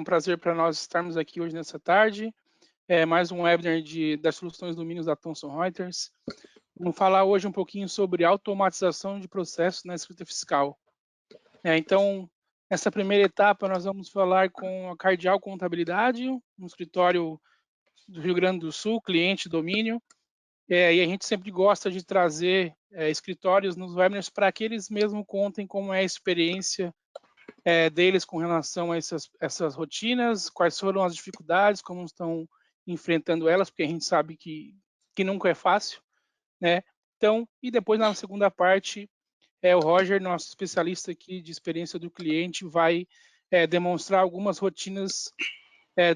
prazer para nós estarmos aqui hoje nessa tarde. Mais um webinar das soluções do Domínios da Thomson Reuters. Vamos falar hoje um pouquinho sobre automatização de processos na escrita fiscal. Então, nessa primeira etapa, nós vamos falar com a Cardial Contabilidade, um escritório do Rio Grande do Sul, cliente domínio. E a gente sempre gosta de trazer escritórios nos webinars para que eles mesmo contem como é a experiência deles com relação a essas rotinas, quais foram as dificuldades, como estão enfrentando elas, porque a gente sabe que nunca é fácil, né? Então, e depois na segunda parte, o Roger, nosso especialista aqui de experiência do cliente, vai demonstrar algumas rotinas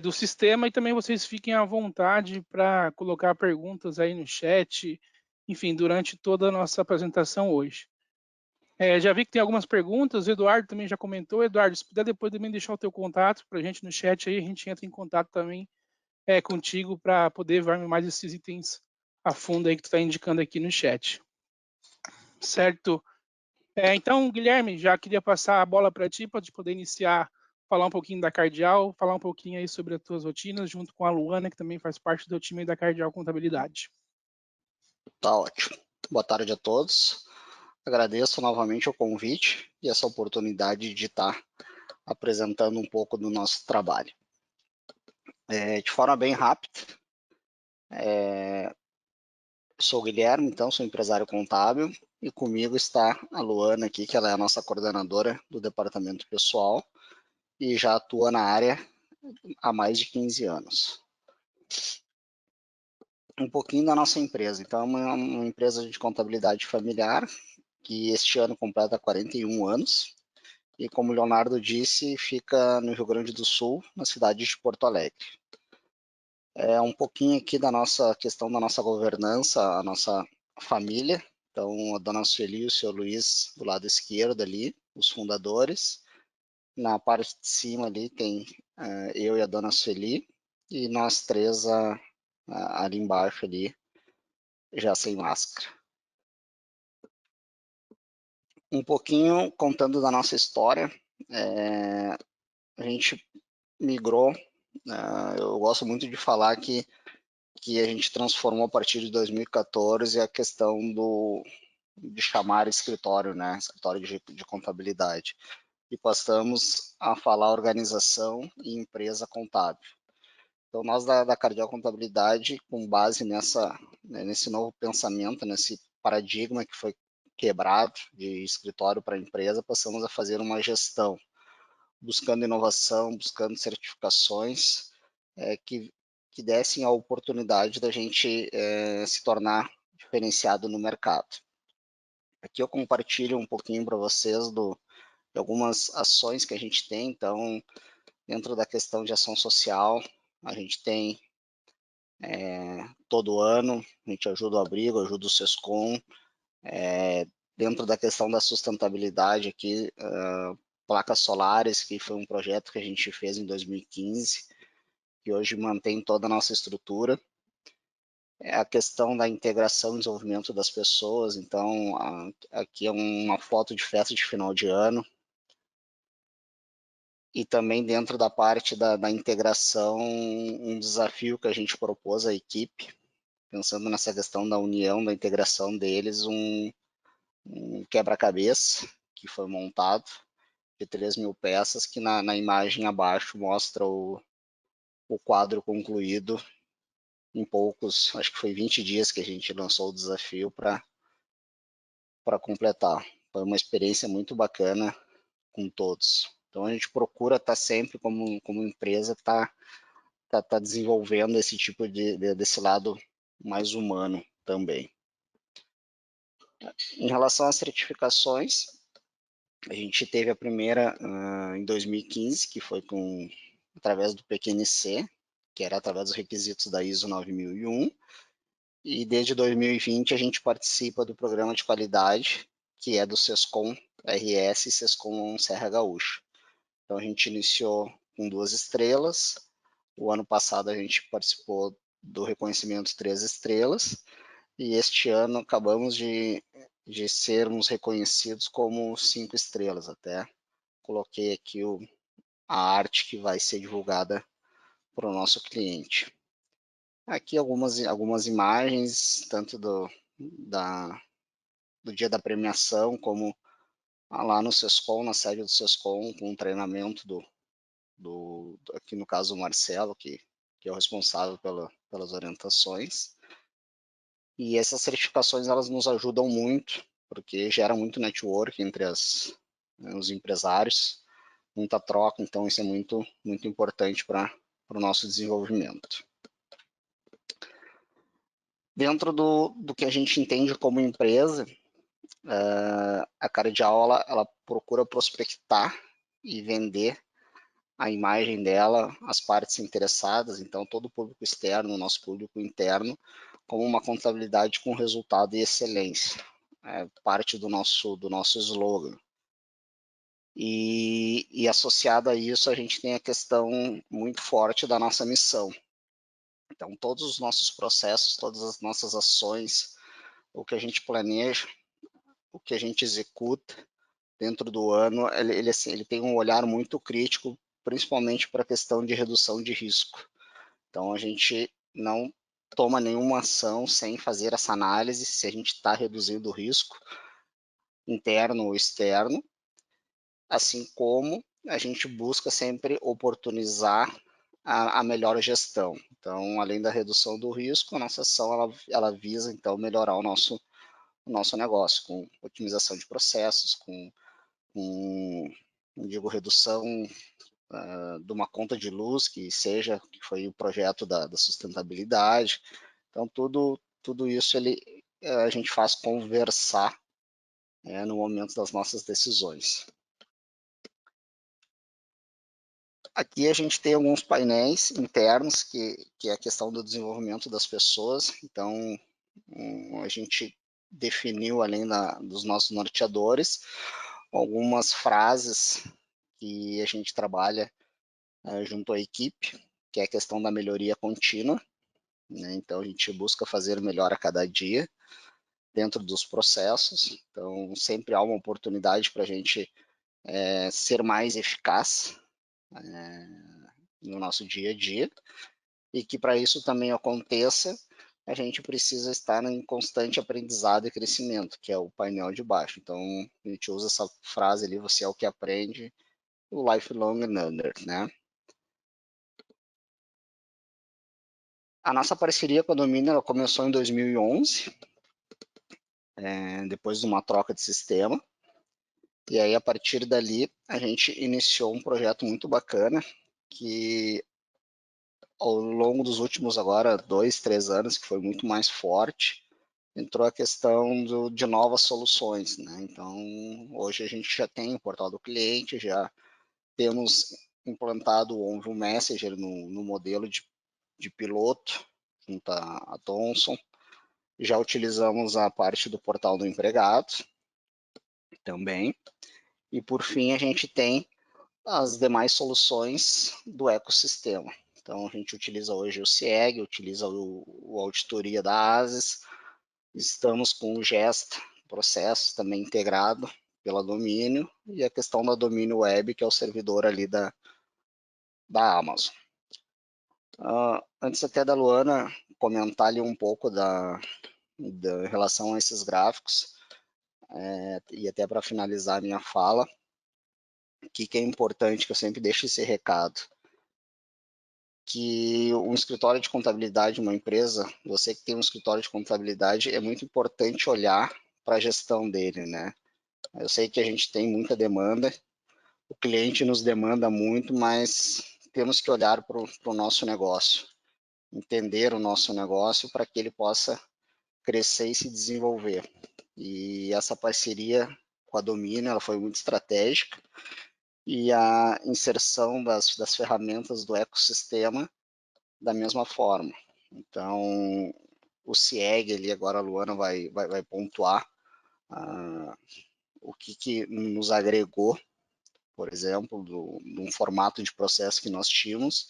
do sistema, e também vocês fiquem à vontade para colocar perguntas aí no chat, enfim, durante toda a nossa apresentação hoje. Já vi que tem algumas perguntas, o Eduardo também já comentou. Eduardo, se puder depois também deixar o teu contato para a gente no chat aí, a gente entra em contato também contigo para poder ver mais esses itens a fundo aí que tu está indicando aqui no chat. Certo? Então, Guilherme, já queria passar a bola para ti, para te poder iniciar, falar um pouquinho da Cardial, falar um pouquinho aí sobre as tuas rotinas, junto com a Luana, que também faz parte do time da Cardial Contabilidade. Tá ótimo. Boa tarde a todos. Agradeço novamente o convite e essa oportunidade de estar apresentando um pouco do nosso trabalho. De forma bem rápida, sou o Guilherme, então sou empresário contábil, e comigo está a Luana aqui, que ela é a nossa coordenadora do departamento pessoal e já atua na área há mais de 15 anos. Um pouquinho da nossa empresa. Então, é uma empresa de contabilidade familiar, que este ano completa 41 anos, e como o Leonardo disse, fica no Rio Grande do Sul, na cidade de Porto Alegre. Um pouquinho aqui da nossa questão da nossa governança, a nossa família. Então, a dona Sueli e o seu Luiz do lado esquerdo ali, os fundadores. Na parte de cima ali tem eu e a dona Sueli, e nós três ali embaixo ali, já sem máscara. Um pouquinho contando da nossa história. A gente migrou, eu gosto muito de falar que a gente transformou a partir de 2014 a questão de chamar escritório, né? Escritório de contabilidade. E passamos a falar organização e empresa contábil. Então, nós da Cardial Contabilidade, com base nesse novo pensamento, nesse paradigma que foi quebrado de escritório para empresa, passamos a fazer uma gestão, buscando inovação, buscando certificações que dessem a oportunidade da gente se tornar diferenciado no mercado. Aqui eu compartilho um pouquinho para vocês de algumas ações que a gente tem. Então, dentro da questão de ação social, a gente tem todo ano, a gente ajuda o Abrigo, ajuda o Sescom, dentro da questão da sustentabilidade aqui, placas solares, que foi um projeto que a gente fez em 2015, que hoje mantém toda a nossa estrutura. A questão da integração e desenvolvimento das pessoas. Então, aqui é uma foto de festa de final de ano. E também dentro da parte da integração, um desafio que a gente propôs à equipe, pensando nessa questão da união, da integração deles, um quebra-cabeça que foi montado de 3.000 peças, que na imagem abaixo mostra o quadro concluído em poucos, acho que foi 20 dias que a gente lançou o desafio para completar. Foi uma experiência muito bacana com todos. Então a gente procura estar sempre como empresa, tá desenvolvendo esse tipo desse lado mais humano também. Em relação às certificações, a gente teve a primeira em 2015, que foi através do PQNC, que era através dos requisitos da ISO 9001, e desde 2020 a gente participa do programa de qualidade, que é do Sescom RS e Sescom Serra Gaúcha. Então a gente iniciou com 2 estrelas, o ano passado a gente participou do reconhecimento 3 estrelas, e este ano acabamos de sermos reconhecidos como 5 estrelas. Até coloquei aqui arte que vai ser divulgada para o nosso cliente. Aqui algumas imagens, tanto do dia da premiação, como lá no Sescom, na sede do Sescom, com um treinamento aqui no caso o Marcelo, que é o responsável pelas orientações. E essas certificações elas nos ajudam muito, porque gera muito network entre os empresários, muita troca, então isso é muito importante para o nosso desenvolvimento. Dentro do que a gente entende como empresa, a Cardial ela procura prospectar e vender a imagem dela, as partes interessadas, então todo o público externo, o nosso público interno, como uma contabilidade com resultado e excelência. É parte do nosso slogan. E associado a isso, a gente tem a questão muito forte da nossa missão. Então, todos os nossos processos, todas as nossas ações, o que a gente planeja, o que a gente executa dentro do ano, ele tem um olhar muito crítico, principalmente para a questão de redução de risco. Então, a gente não toma nenhuma ação sem fazer essa análise, se a gente está reduzindo o risco interno ou externo, assim como a gente busca sempre oportunizar a melhor gestão. Então, além da redução do risco, a nossa ação ela visa então melhorar o nosso negócio, com otimização de processos, com redução de uma conta de luz, que foi o projeto da sustentabilidade. Então, tudo isso a gente faz conversar no momento das nossas decisões. Aqui a gente tem alguns painéis internos, que é a questão do desenvolvimento das pessoas. Então, a gente definiu, além dos nossos norteadores, algumas frases que a gente trabalha junto à equipe, que é a questão da melhoria contínua, né? Então, a gente busca fazer melhor a cada dia dentro dos processos. Então, sempre há uma oportunidade para a gente ser mais eficaz no nosso dia a dia, e que para isso também aconteça, a gente precisa estar em constante aprendizado e crescimento, que é o painel de baixo. Então, a gente usa essa frase ali, você é o que aprende, o lifelong learner, né? A nossa parceria com a Domínio ela começou em 2011, depois de uma troca de sistema, e aí a partir dali a gente iniciou um projeto muito bacana, que ao longo dos últimos agora 2, 3 anos, que foi muito mais forte, entrou a questão de novas soluções, né? Então, hoje a gente já tem o portal do cliente, já temos implantado o Onvio Messenger no modelo de piloto, junto à Thomson. Já utilizamos a parte do portal do empregado também. E, por fim, a gente tem as demais soluções do ecossistema. Então, a gente utiliza hoje o CIEG, utiliza o Auditoria da ASES, estamos com o Gesta, processo também integrado pela Domínio, e a questão da Domínio Web, que é o servidor ali da Amazon. Antes até da Luana comentar ali um pouco da relação a esses gráficos, e até para finalizar a minha fala, o que é importante, que eu sempre deixo esse recado, que um escritório de contabilidade, uma empresa, você que tem um escritório de contabilidade, é muito importante olhar para a gestão dele, né? Eu sei que a gente tem muita demanda, o cliente nos demanda muito, mas temos que olhar para o nosso negócio, entender o nosso negócio para que ele possa crescer e se desenvolver. E essa parceria com a Domínio, ela foi muito estratégica, e a inserção das ferramentas do ecossistema da mesma forma. Então, o CIEG ali, agora a Luana vai pontuar o que nos agregou, por exemplo, de um formato de processo que nós tínhamos,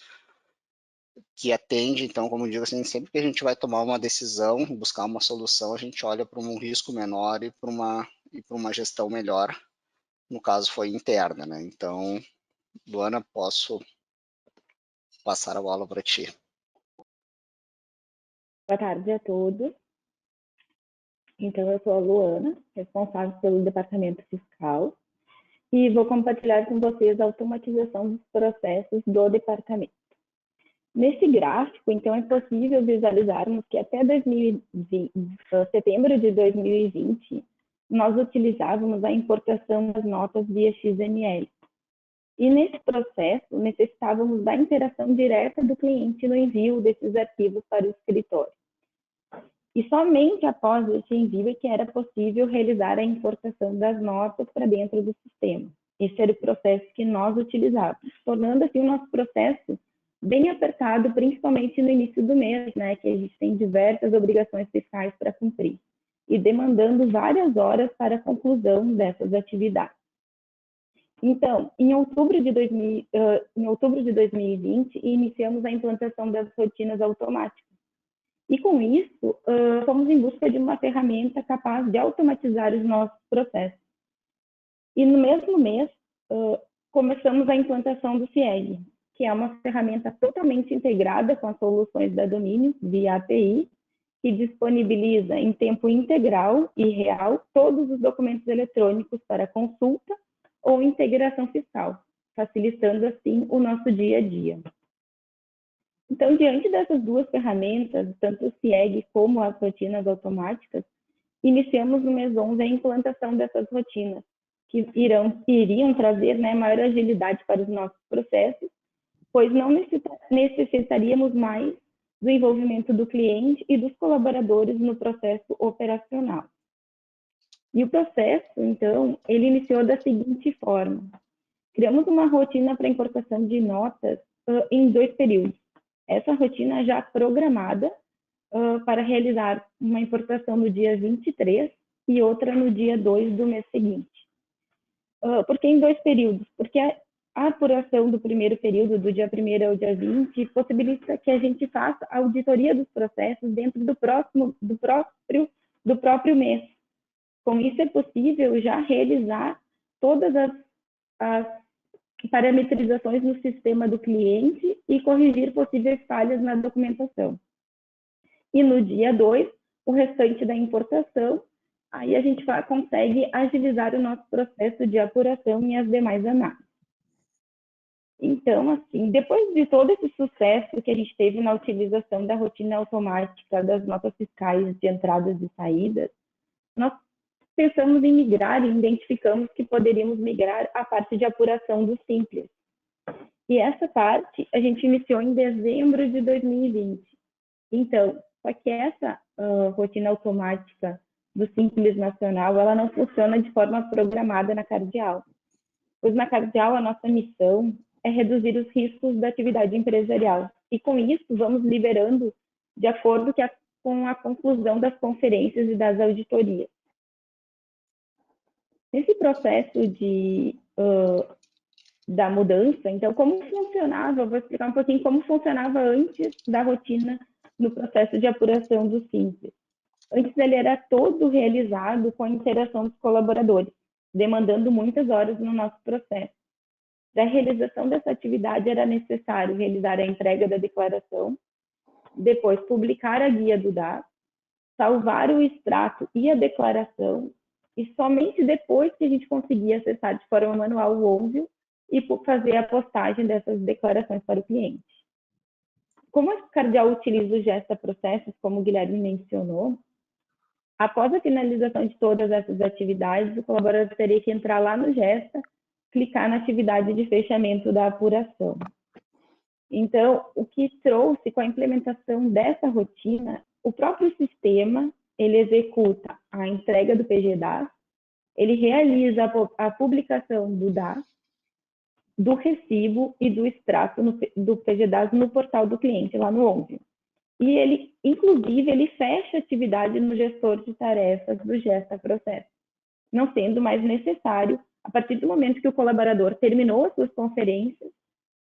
que atende, então, como eu digo assim, sempre que a gente vai tomar uma decisão, buscar uma solução, a gente olha para um risco menor e para uma gestão melhor, no caso foi interna, né? Então, Luana, posso passar a bola para ti. Boa tarde a todos. Então, eu sou a Luana, responsável pelo departamento fiscal, e vou compartilhar com vocês a automatização dos processos do departamento. Nesse gráfico, então, é possível visualizarmos que até setembro de 2020, nós utilizávamos a importação das notas via XML. E nesse processo, necessitávamos da interação direta do cliente no envio desses arquivos para o escritório. E somente após esse envio é que era possível realizar a importação das notas para dentro do sistema. Esse era o processo que nós utilizávamos, tornando assim o nosso processo bem apertado, principalmente no início do mês, né, que a gente tem diversas obrigações fiscais para cumprir, e demandando várias horas para a conclusão dessas atividades. Então, em outubro de 2020, iniciamos a implantação das rotinas automáticas. E com isso, fomos em busca de uma ferramenta capaz de automatizar os nossos processos. E no mesmo mês, começamos a implantação do CIEG, que é uma ferramenta totalmente integrada com as soluções da Domínio, via API, que disponibiliza em tempo integral e real todos os documentos eletrônicos para consulta ou integração fiscal, facilitando assim o nosso dia a dia. Então, diante dessas duas ferramentas, tanto o CIEG como as rotinas automáticas, iniciamos no mês 11 a implantação dessas rotinas, que iriam trazer, né, maior agilidade para os nossos processos, pois não necessitaríamos mais do envolvimento do cliente e dos colaboradores no processo operacional. E o processo, então, ele iniciou da seguinte forma: criamos uma rotina para importação de notas em 2 períodos. Essa rotina já programada para realizar uma importação no dia 23 e outra no dia 2 do mês seguinte. Por que em 2 períodos? Porque a apuração do primeiro período, do dia 1º ao dia 20, possibilita que a gente faça a auditoria dos processos dentro do próprio mês. Com isso, é possível já realizar todas as parametrizações no sistema do cliente e corrigir possíveis falhas na documentação. E no dia 2, o restante da importação, aí a gente consegue agilizar o nosso processo de apuração e as demais análises. Então, assim, depois de todo esse sucesso que a gente teve na utilização da rotina automática das notas fiscais de entradas e saídas, nós pensamos em migrar e identificamos que poderíamos migrar a parte de apuração do Simples. E essa parte a gente iniciou em dezembro de 2020. Então, só que essa rotina automática do Simples Nacional, ela não funciona de forma programada na Cardeal. Pois na Cardeal a nossa missão é reduzir os riscos da atividade empresarial. E com isso vamos liberando de acordo com a conclusão das conferências e das auditorias. Nesse processo da mudança, então, como funcionava, vou explicar um pouquinho como funcionava antes da rotina no processo de apuração do Simples. Antes ele era todo realizado com a interação dos colaboradores, demandando muitas horas no nosso processo. Para a realização dessa atividade era necessário realizar a entrega da declaração, depois publicar a guia do DAS, salvar o extrato e a declaração, e somente depois que a gente conseguia acessar de forma manual o ONVIO e fazer a postagem dessas declarações para o cliente. Como a Cardeal utiliza o Gesta Processos, como o Guilherme mencionou, após a finalização de todas essas atividades, o colaborador teria que entrar lá no Gesta, clicar na atividade de fechamento da apuração. Então, o que trouxe com a implementação dessa rotina, o próprio sistema, ele executa a entrega do PGDAS, ele realiza a publicação do DAS, do recibo e do extrato do PGDAS no portal do cliente, lá no ONVIO. E ele, inclusive, ele fecha a atividade no gestor de tarefas do Gesta Processo, não sendo mais necessário, a partir do momento que o colaborador terminou as suas conferências,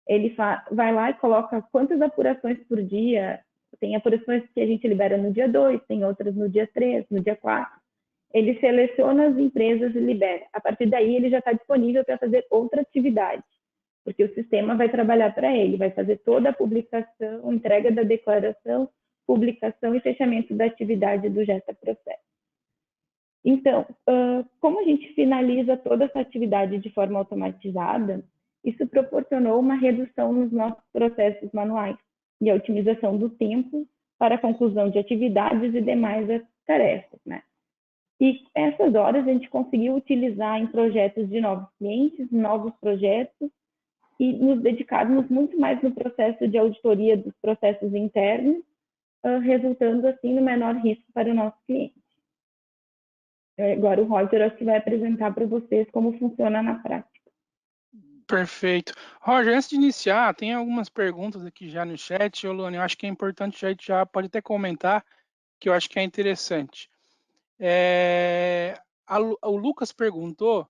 ele vai lá e coloca quantas apurações por dia. Tem apurações que a gente libera no dia 2, tem outras no dia 3, no dia 4. Ele seleciona as empresas e libera. A partir daí, ele já está disponível para fazer outra atividade. porque o sistema vai trabalhar para ele, vai fazer toda a publicação, entrega da declaração, publicação e fechamento da atividade do Gesta Processo. Então, como a gente finaliza toda essa atividade de forma automatizada, isso proporcionou uma redução nos nossos processos manuais e a otimização do tempo para a conclusão de atividades e demais tarefas, né? E essas horas a gente conseguiu utilizar em projetos de novos clientes, novos projetos, e nos dedicarmos muito mais no processo de auditoria dos processos internos, resultando assim no menor risco para o nosso cliente. Agora o Roger acho que vai apresentar para vocês como funciona na prática. Perfeito. Roger, antes de iniciar, tem algumas perguntas aqui já no chat. Luane, eu acho que é importante, já pode até comentar, que eu acho que é interessante. O Lucas perguntou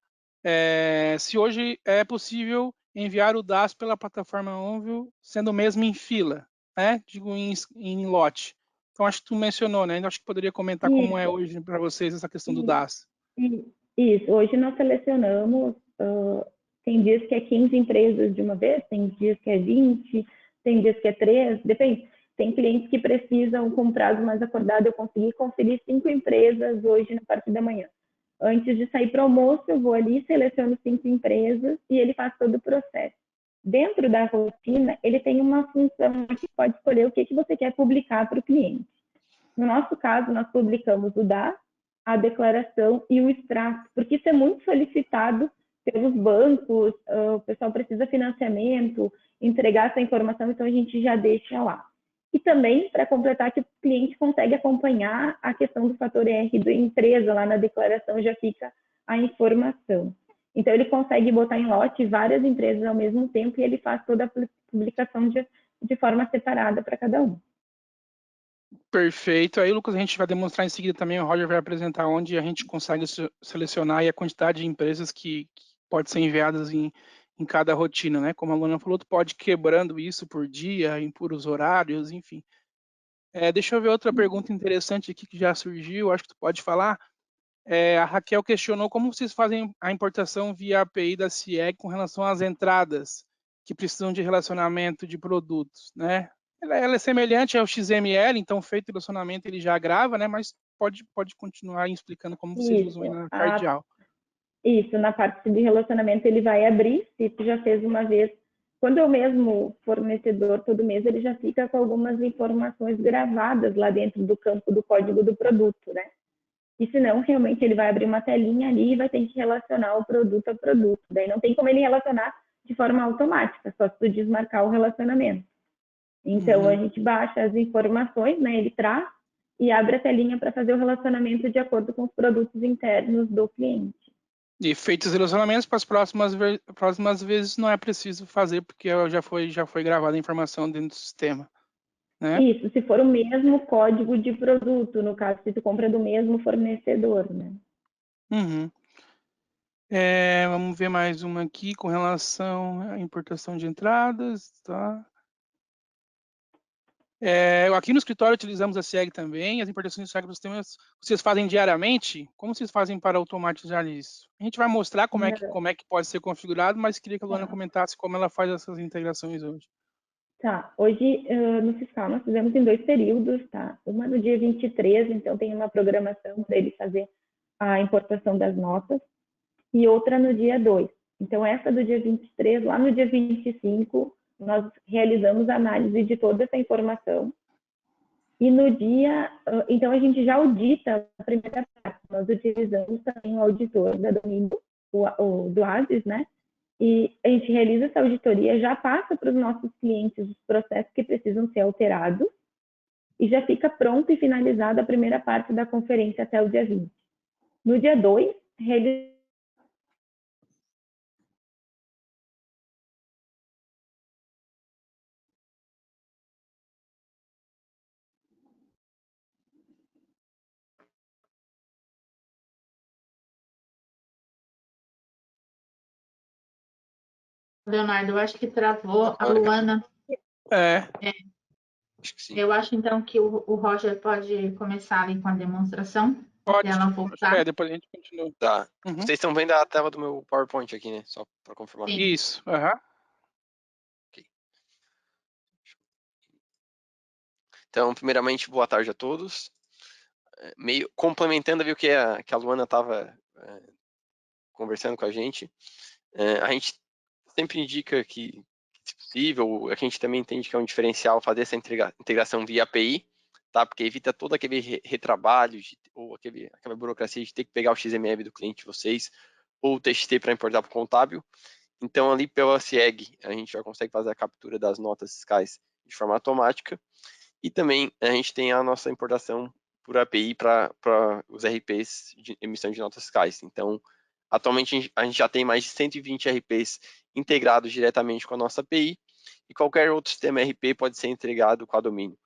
se hoje é possível enviar o DAS pela plataforma móvel, sendo o mesmo em fila, né? Digo, em lote. Então, acho que tu mencionou, né? Acho que poderia comentar como é hoje para vocês essa questão do DAS. Isso. Hoje nós selecionamos, tem dias que é 15 empresas de uma vez, tem dias que é 20, tem dias que é 3, depende. Tem clientes que precisam, com prazo mais acordado, eu consegui conferir 5 empresas hoje na parte da manhã. Antes de sair para o almoço, eu vou ali, seleciono 5 empresas e ele faz todo o processo. Dentro da rotina, ele tem uma função que pode escolher o que você quer publicar para o cliente. No nosso caso, nós publicamos o DAS, a declaração e o extrato, porque isso é muito solicitado pelos bancos, o pessoal precisa de financiamento, entregar essa informação, então a gente já deixa lá. E também, para completar, que o cliente consegue acompanhar a questão do fator R da empresa, lá na declaração já fica a informação. Então, ele consegue botar em lote várias empresas ao mesmo tempo e ele faz toda a publicação de forma separada para cada um. Perfeito. Aí, Lucas, a gente vai demonstrar em seguida também, o Roger vai apresentar onde a gente consegue selecionar e a quantidade de empresas que pode ser enviadas em cada rotina, né? Como a Luana falou, tu pode ir quebrando isso por dia, por os horários, enfim. Deixa eu ver outra pergunta interessante aqui que já surgiu, acho que tu pode falar. A Raquel questionou como vocês fazem a importação via API da CIEG com relação às entradas que precisam de relacionamento de produtos, né? Ela é semelhante ao XML, então feito o relacionamento ele já grava, né? Mas pode continuar explicando como vocês usam aí na Cardial. Isso, na parte de relacionamento ele vai abrir, se tu já fez uma vez, quando é o mesmo fornecedor todo mês, ele já fica com algumas informações gravadas lá dentro do campo do código do produto, né? E senão, realmente, ele vai abrir uma telinha ali e vai ter que relacionar o produto a produto. Daí não tem como ele relacionar de forma automática, só se tu desmarcar o relacionamento. Então, a gente baixa as informações, né? Ele traz e abre a telinha para fazer o relacionamento de acordo com os produtos internos do cliente. E feitos os relacionamentos, para as próximas vezes não é preciso fazer, porque já foi gravada a informação dentro do sistema. Né? Isso, se for o mesmo código de produto, no caso, se tu compra do mesmo fornecedor, né? Vamos ver mais uma aqui com relação à importação de entradas, tá? Aqui no escritório utilizamos a CIEG também, as importações de CIEG para os sistemas vocês fazem diariamente? Como vocês fazem para automatizar isso? A gente vai mostrar como é que pode ser configurado, mas queria que a Luana comentasse como ela faz essas integrações hoje. Tá, hoje no fiscal nós fizemos em 2 períodos, tá? Uma no dia 23, então tem uma programação para ele fazer a importação das notas, e outra no dia 2. Então essa do dia 23, lá no dia 25, nós realizamos a análise de toda essa informação, e no dia, então a gente já audita a primeira parte, nós utilizamos também o auditor da Domínio, o do ASIS, né? E a gente realiza essa auditoria, já passa para os nossos clientes os processos que precisam ser alterados e já fica pronto e finalizada a primeira parte da conferência até o dia 20. No dia 2, realiza Leonardo, eu acho que travou a Luana. Acho que sim. Eu acho, então, que o Roger pode começar ali com a demonstração. Pode, ela voltar. depois a gente continua. Tá. Vocês estão vendo a tela do meu PowerPoint aqui, né? Só para confirmar. Sim. Isso, Então, primeiramente, boa tarde a todos. Meio complementando ali o que a Luana estava conversando com a gente gente sempre indica que, se possível, a gente também entende que é um diferencial fazer essa integração via API, tá? Porque evita todo aquele retrabalho ou aquela burocracia de ter que pegar o XML do cliente de vocês ou o TXT para importar para o contábil. Então, ali pela CIEG, a gente já consegue fazer a captura das notas fiscais de forma automática. E também a gente tem a nossa importação por API para os RPs de emissão de notas fiscais. Então, atualmente a gente já tem mais de 120 RPs integrados diretamente com a nossa API e qualquer outro sistema RP pode ser integrado com a domínio.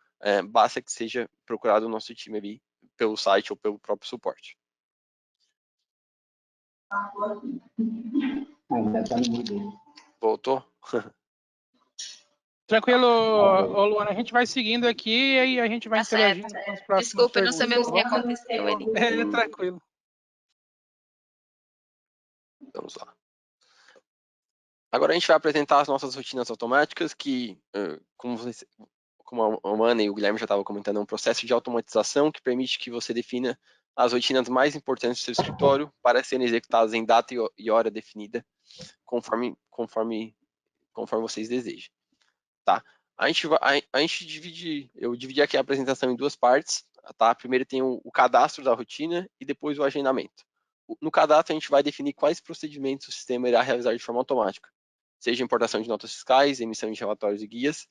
Basta que seja procurado o nosso time ali pelo site ou pelo próprio suporte. Voltou? Tranquilo, Luana, a gente vai seguindo aqui e aí a gente vai interagindo com as próximas Desculpa, eu não perguntas. sei mesmo o que aconteceu ali. Tranquilo. Vamos lá. Agora a gente vai apresentar as nossas rotinas automáticas que, como a Ana e o Guilherme já estavam comentando, é um processo de automatização que permite que você defina as rotinas mais importantes do seu escritório para serem executadas em data e hora definida, conforme vocês desejam. Tá? Eu dividi aqui a apresentação em duas partes. Tá? Primeiro tem o cadastro da rotina e depois o agendamento. No cadastro, a gente vai definir quais procedimentos o sistema irá realizar de forma automática, seja importação de notas fiscais, emissão de relatórios e guias,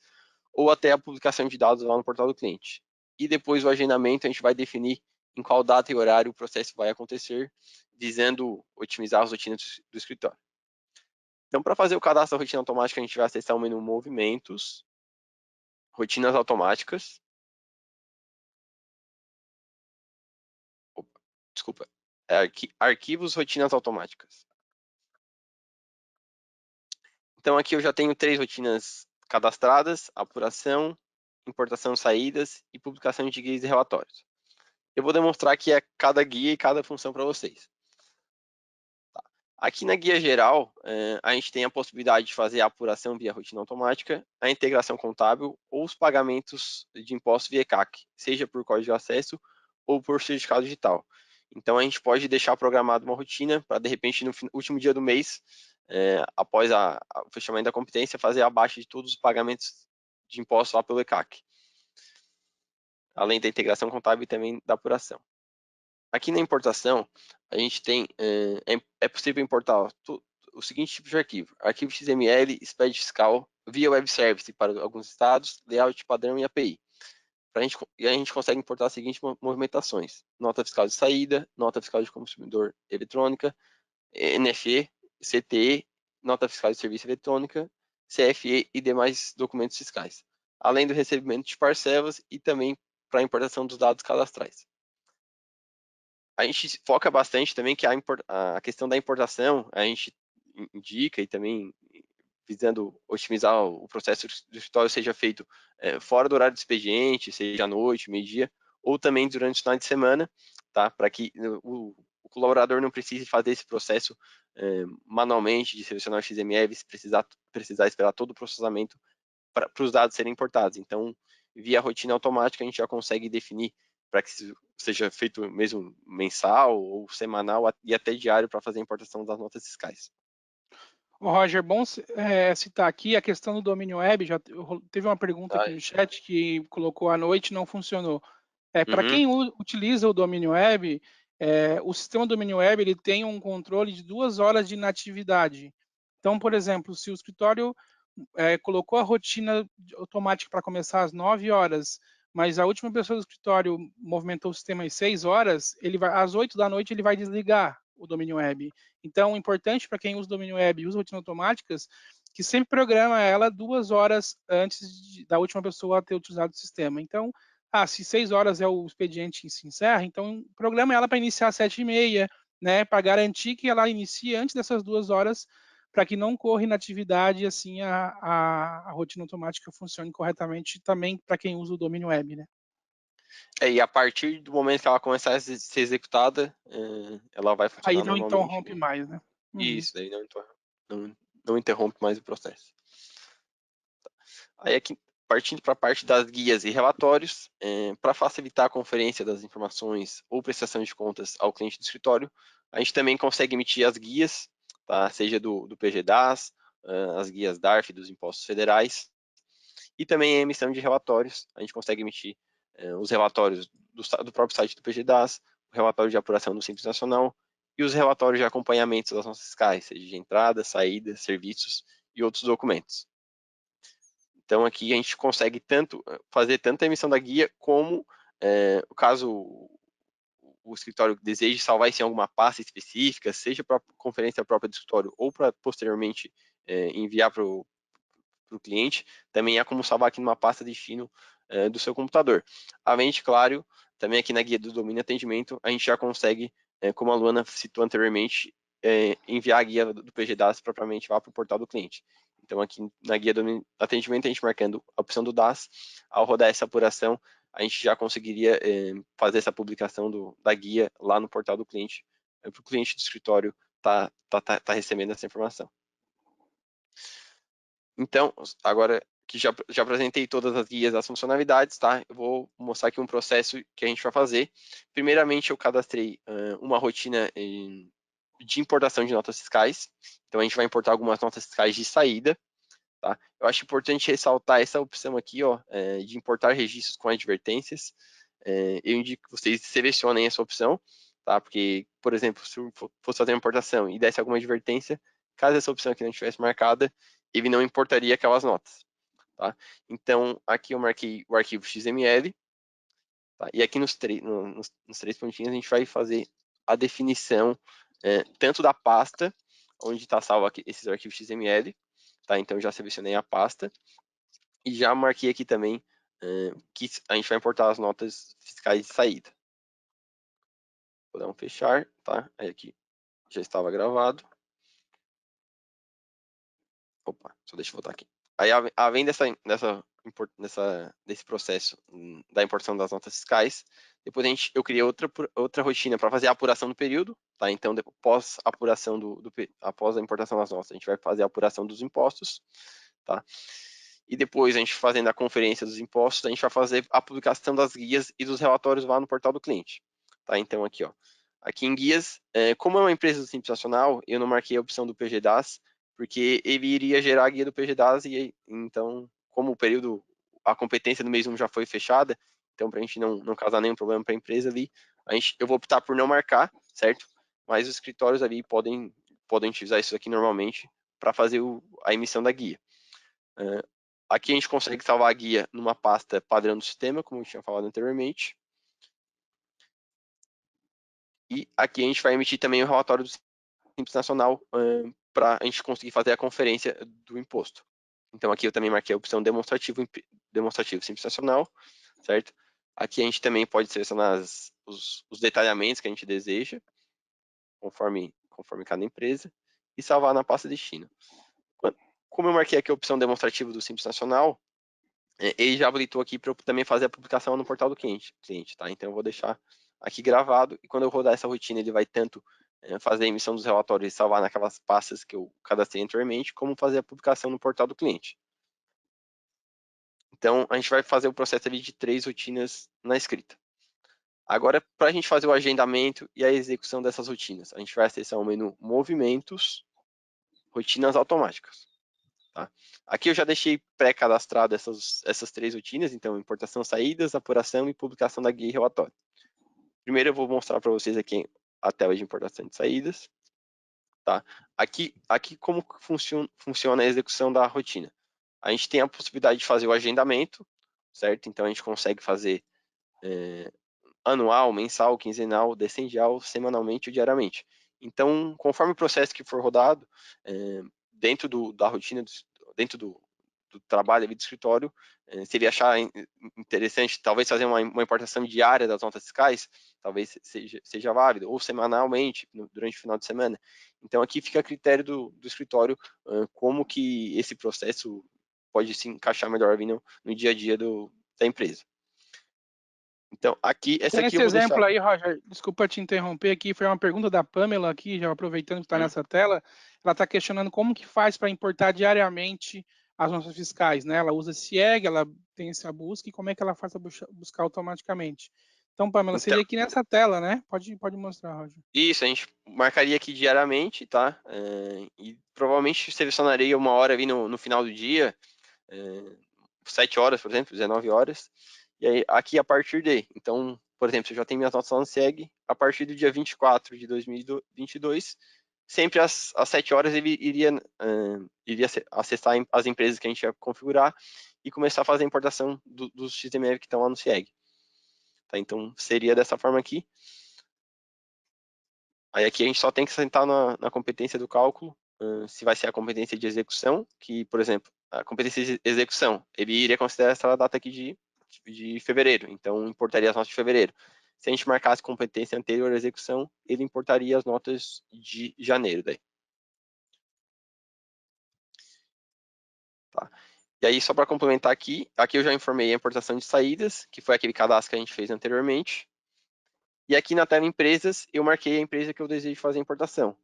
ou até a publicação de dados lá no portal do cliente. E depois o agendamento, a gente vai definir em qual data e horário o processo vai acontecer, visando otimizar as rotinas do escritório. Então, para fazer o cadastro da rotina automática, a gente vai acessar o menu Movimentos, Rotinas Automáticas. Desculpa. Arquivos, Rotinas Automáticas. Então, aqui eu já tenho 3 rotinas cadastradas: apuração, importação e saídas e publicação de guias e relatórios. Eu vou demonstrar aqui cada guia e cada função para vocês. Aqui na guia geral, a gente tem a possibilidade de fazer a apuração via rotina automática, a integração contábil ou os pagamentos de impostos via ECAC, seja por código de acesso ou por certificado digital. Então, a gente pode deixar programado uma rotina para, de repente, no último dia do mês, após o fechamento da competência, fazer a baixa de todos os pagamentos de impostos lá pelo ECAC, além da integração contábil e também da apuração. Aqui na importação, a gente tem, é possível importar o seguinte tipo de arquivo: arquivo XML, SPED fiscal, via web service para alguns estados, layout padrão e API. A gente consegue importar as seguintes movimentações: nota fiscal de saída, nota fiscal de consumidor eletrônica, NFE, CTE, nota fiscal de serviço eletrônica, CFE e demais documentos fiscais, além do recebimento de parcelas e também para a importação dos dados cadastrais. A gente foca bastante também que a questão da importação, a gente indica e também visando otimizar o processo do escritório seja feito fora do horário do expediente, seja à noite, meio-dia, ou também durante o final de semana, tá? Para que o colaborador não precise fazer esse processo manualmente de selecionar o XML, se precisar esperar todo o processamento para os dados serem importados. Então, via rotina automática, a gente já consegue definir para que seja feito mesmo mensal ou semanal e até diário para fazer a importação das notas fiscais. Roger, bom citar aqui a questão do domínio web. Já teve uma pergunta aqui no chat que colocou à noite e não funcionou. Para quem utiliza o domínio web, o sistema do domínio web ele tem um controle de 2 horas de inatividade. Então, por exemplo, se o escritório colocou a rotina automática para começar às 9 horas, mas a última pessoa do escritório movimentou o sistema às 6 horas, às 8 da noite ele vai desligar o domínio web. Então, importante para quem usa o domínio web e usa rotinas automáticas, que sempre programa ela 2 horas antes da última pessoa ter utilizado o sistema. Então, se 6 horas é o expediente que se encerra, então programa ela para iniciar às 7h30, né, para garantir que ela inicie antes dessas 2 horas, para que não corra inatividade e assim a rotina automática funcione corretamente também para quem usa o domínio web, né? E a partir do momento que ela começar a ser executada, ela vai funcionar normalmente. Aí não interrompe né? mais, né? Isso, daí não interrompe mais o processo. Aí aqui, partindo para a parte das guias e relatórios, para facilitar a conferência das informações ou prestação de contas ao cliente do escritório, a gente também consegue emitir as guias, tá? Seja do PGDAS, as guias DARF dos impostos federais, e também a emissão de relatórios. A gente consegue emitir os relatórios do próprio site do PGDAS, o relatório de apuração do Simples Nacional e os relatórios de acompanhamento das notas fiscais, seja de entrada, saída, serviços e outros documentos. Então, aqui a gente consegue fazer tanto a emissão da guia, como, caso o escritório deseje salvar isso em alguma pasta específica, seja para a conferência própria do escritório ou para posteriormente enviar para o cliente, também há como salvar aqui numa pasta destino do seu computador. Além de, claro, também aqui na guia do domínio e atendimento, a gente já consegue, como a Luana citou anteriormente, enviar a guia do PGDAS propriamente lá para o portal do cliente. Então, aqui na guia do atendimento, a gente marcando a opção do DAS, ao rodar essa apuração, a gente já conseguiria fazer essa publicação da guia lá no portal do cliente, para o cliente do escritório tá recebendo essa informação. Então, agora que já apresentei todas as guias das funcionalidades, tá? Eu vou mostrar aqui um processo que a gente vai fazer. Primeiramente, eu cadastrei uma rotina de importação de notas fiscais. Então, a gente vai importar algumas notas fiscais de saída, tá? Eu acho importante ressaltar essa opção aqui, ó, de importar registros com advertências. Eu indico que vocês selecionem essa opção, tá? Porque, por exemplo, se eu fosse fazer uma importação e desse alguma advertência, caso essa opção aqui não estivesse marcada, ele não importaria aquelas notas, tá? Então, aqui eu marquei o arquivo XML, tá? E aqui nos três pontinhos a gente vai fazer a definição tanto da pasta, onde está salvo aqui esses arquivos XML, tá? Então, eu já selecionei a pasta e já marquei aqui também que a gente vai importar as notas fiscais de saída. Vou dar um fechar, tá? Aí aqui já estava gravado. Opa, só deixa eu voltar aqui. Aí, além desse processo da importação das notas fiscais, depois eu criei outra rotina para fazer a apuração do período, tá? Então, após a apuração após a importação das notas, a gente vai fazer a apuração dos impostos, tá? E depois, a gente fazendo a conferência dos impostos, a gente vai fazer a publicação das guias e dos relatórios lá no portal do cliente, tá? Então, aqui, ó. Aqui em guias, como é uma empresa do Simples Nacional, eu não marquei a opção do PGDAS, porque ele iria gerar a guia do PGDAS e então, como a competência do mês 1 já foi fechada, então para a gente não causar nenhum problema para a empresa ali, eu vou optar por não marcar, certo? Mas os escritórios ali podem utilizar isso aqui normalmente para fazer a emissão da guia. Aqui a gente consegue salvar a guia numa pasta padrão do sistema, como eu tinha falado anteriormente. E aqui a gente vai emitir também o relatório do Simples Nacional para a gente conseguir fazer a conferência do imposto. Então, aqui eu também marquei a opção demonstrativo Simples Nacional, certo? Aqui a gente também pode selecionar os detalhamentos que a gente deseja, conforme cada empresa, e salvar na pasta destino. Como eu marquei aqui a opção demonstrativo do Simples Nacional, ele já habilitou aqui para eu também fazer a publicação no portal do cliente, tá? Então, eu vou deixar aqui gravado, e quando eu rodar essa rotina, ele vai tanto fazer a emissão dos relatórios e salvar naquelas pastas que eu cadastrei anteriormente, como fazer a publicação no portal do cliente. Então, a gente vai fazer o processo ali de 3 rotinas na escrita. Agora, para a gente fazer o agendamento e a execução dessas rotinas, a gente vai acessar o menu Movimentos, Rotinas Automáticas. Tá? Aqui eu já deixei pré-cadastrado essas 3 rotinas, então importação, saídas, apuração e publicação da guia e relatório. Primeiro eu vou mostrar para vocês aqui a tela de importação e saídas. Tá? Aqui como funciona a execução da rotina. A gente tem a possibilidade de fazer o agendamento, certo? Então a gente consegue fazer anual, mensal, quinzenal, decendial, semanalmente ou diariamente. Então, conforme o processo que for rodado, dentro da rotina, dentro do trabalho ali do escritório, se ele achar interessante, talvez fazer uma importação diária das notas fiscais, talvez seja válido, ou semanalmente, durante o final de semana. Então, aqui fica a critério do escritório como que esse processo pode se encaixar melhor ali no dia a dia da empresa. Então, aqui, essa aqui eu vou exemplo deixar... aí, Roger, desculpa te interromper aqui, foi uma pergunta da Pamela aqui, já aproveitando que está nessa tela, ela está questionando como que faz para importar diariamente as notas fiscais, né? Ela usa CIEG, ela tem essa busca, e como é que ela faz a buscar automaticamente. Então, Pamela, seria aqui nessa tela, né? Pode mostrar, Roger. Isso, a gente marcaria aqui diariamente, tá? E provavelmente selecionarei uma hora ali no final do dia, 7 horas, por exemplo, 19 horas. E aí, aqui a partir de. Então, por exemplo, se eu já tenho minhas notas lá no SEG, a partir do dia 24 de 2022, sempre às 7 horas ele iria acessar as empresas que a gente ia configurar e começar a fazer a importação dos XML que estão lá no SEG. Tá? Então, seria dessa forma aqui. Aí aqui a gente só tem que sentar na competência do cálculo, se vai ser a competência de execução, que, por exemplo, a competência de execução, ele iria considerar essa data aqui de fevereiro, então importaria as notas de fevereiro. Se a gente marcasse competência anterior à execução, ele importaria as notas de janeiro daí. Tá. E aí, só para complementar aqui eu já informei a importação de saídas, que foi aquele cadastro que a gente fez anteriormente. E aqui na tela empresas, eu marquei a empresa que eu desejo fazer a importação,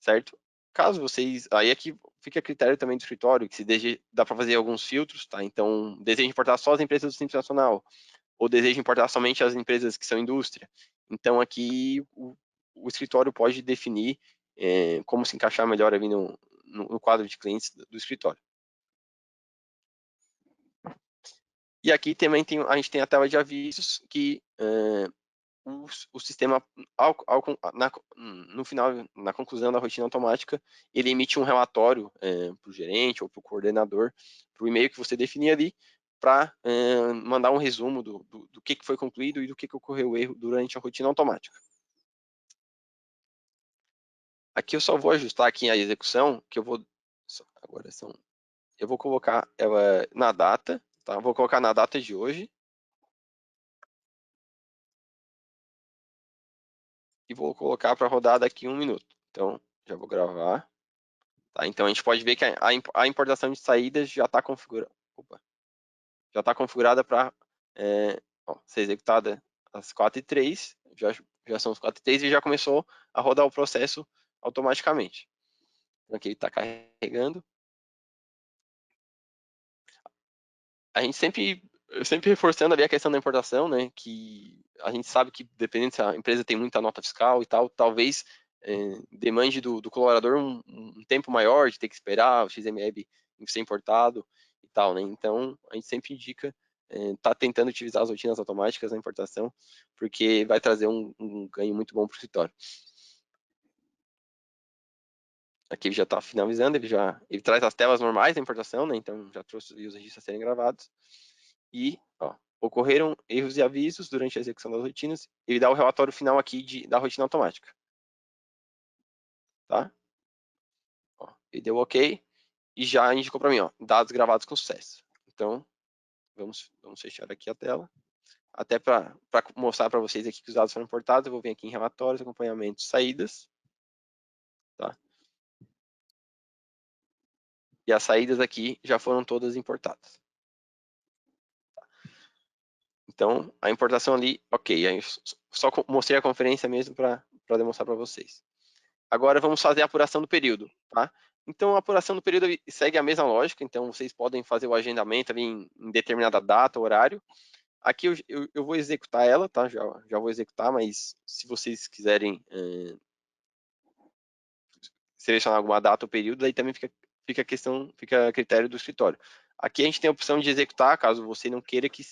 certo? Caso vocês, aí aqui fica a critério também do escritório, que se dá para fazer alguns filtros, tá? Então, deseja importar só as empresas do Simples Nacional, ou deseja importar somente as empresas que são indústria. Então, aqui o escritório pode definir como se encaixar melhor ali no quadro de clientes do escritório. E aqui também a gente tem a tela de avisos que o sistema, no final, na conclusão da rotina automática, ele emite um relatório para o gerente ou para o coordenador, para o e-mail que você definir ali, para mandar um resumo do que foi concluído e do que ocorreu erro durante a rotina automática. Aqui eu só vou ajustar aqui a execução, que eu vou, eu vou colocar ela na data, tá? Vou colocar na data de hoje. E vou colocar para rodar daqui 1 minuto. Então, já vou gravar. Tá, então, a gente pode ver que a importação de saídas já está configurada para ser executada às 4h03. Já são as 4h03 e já começou a rodar o processo automaticamente. Então, aqui ele está carregando. A gente sempre reforçando ali a questão da importação, né, que a gente sabe que dependendo se a empresa tem muita nota fiscal e tal, talvez demande do colaborador um tempo maior de ter que esperar o XML ser importado e tal, né, então a gente sempre indica tá tentando utilizar as rotinas automáticas na importação, porque vai trazer um ganho muito bom para o escritório. Aqui ele já está finalizando, ele traz as telas normais da importação, né, então já trouxe os registros a serem gravados. E ocorreram erros e avisos durante a execução das rotinas. Ele dá o relatório final aqui da rotina automática. Tá? Ele deu OK e já indicou para mim, dados gravados com sucesso. Então, vamos fechar aqui a tela. Até para mostrar para vocês aqui que os dados foram importados, eu vou vir aqui em relatórios, acompanhamento, saídas. Tá? E as saídas aqui já foram todas importadas. Então, a importação ali, ok. Aí só mostrei a conferência mesmo para demonstrar para vocês. Agora vamos fazer a apuração do período, tá? Então, a apuração do período segue a mesma lógica, então vocês podem fazer o agendamento ali em determinada data, horário. Aqui eu vou executar ela, tá? Já vou executar, mas se vocês quiserem selecionar alguma data ou período, aí também fica a critério do escritório. Aqui a gente tem a opção de executar, caso você não queira que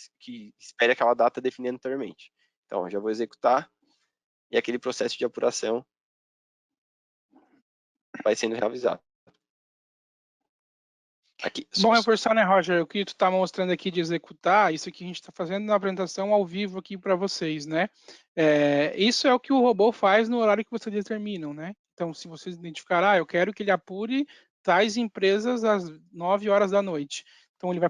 espere aquela data definida anteriormente. Então, já vou executar e aquele processo de apuração vai sendo realizado. Aqui, Bom reforçar, né, Roger? O que tu está mostrando aqui de executar, isso aqui a gente está fazendo na apresentação ao vivo aqui para vocês, né? Isso é o que o robô faz no horário que vocês determinam, né? Então, se vocês identificarem, eu quero que ele apure tais empresas às 9 horas da noite. Então, ele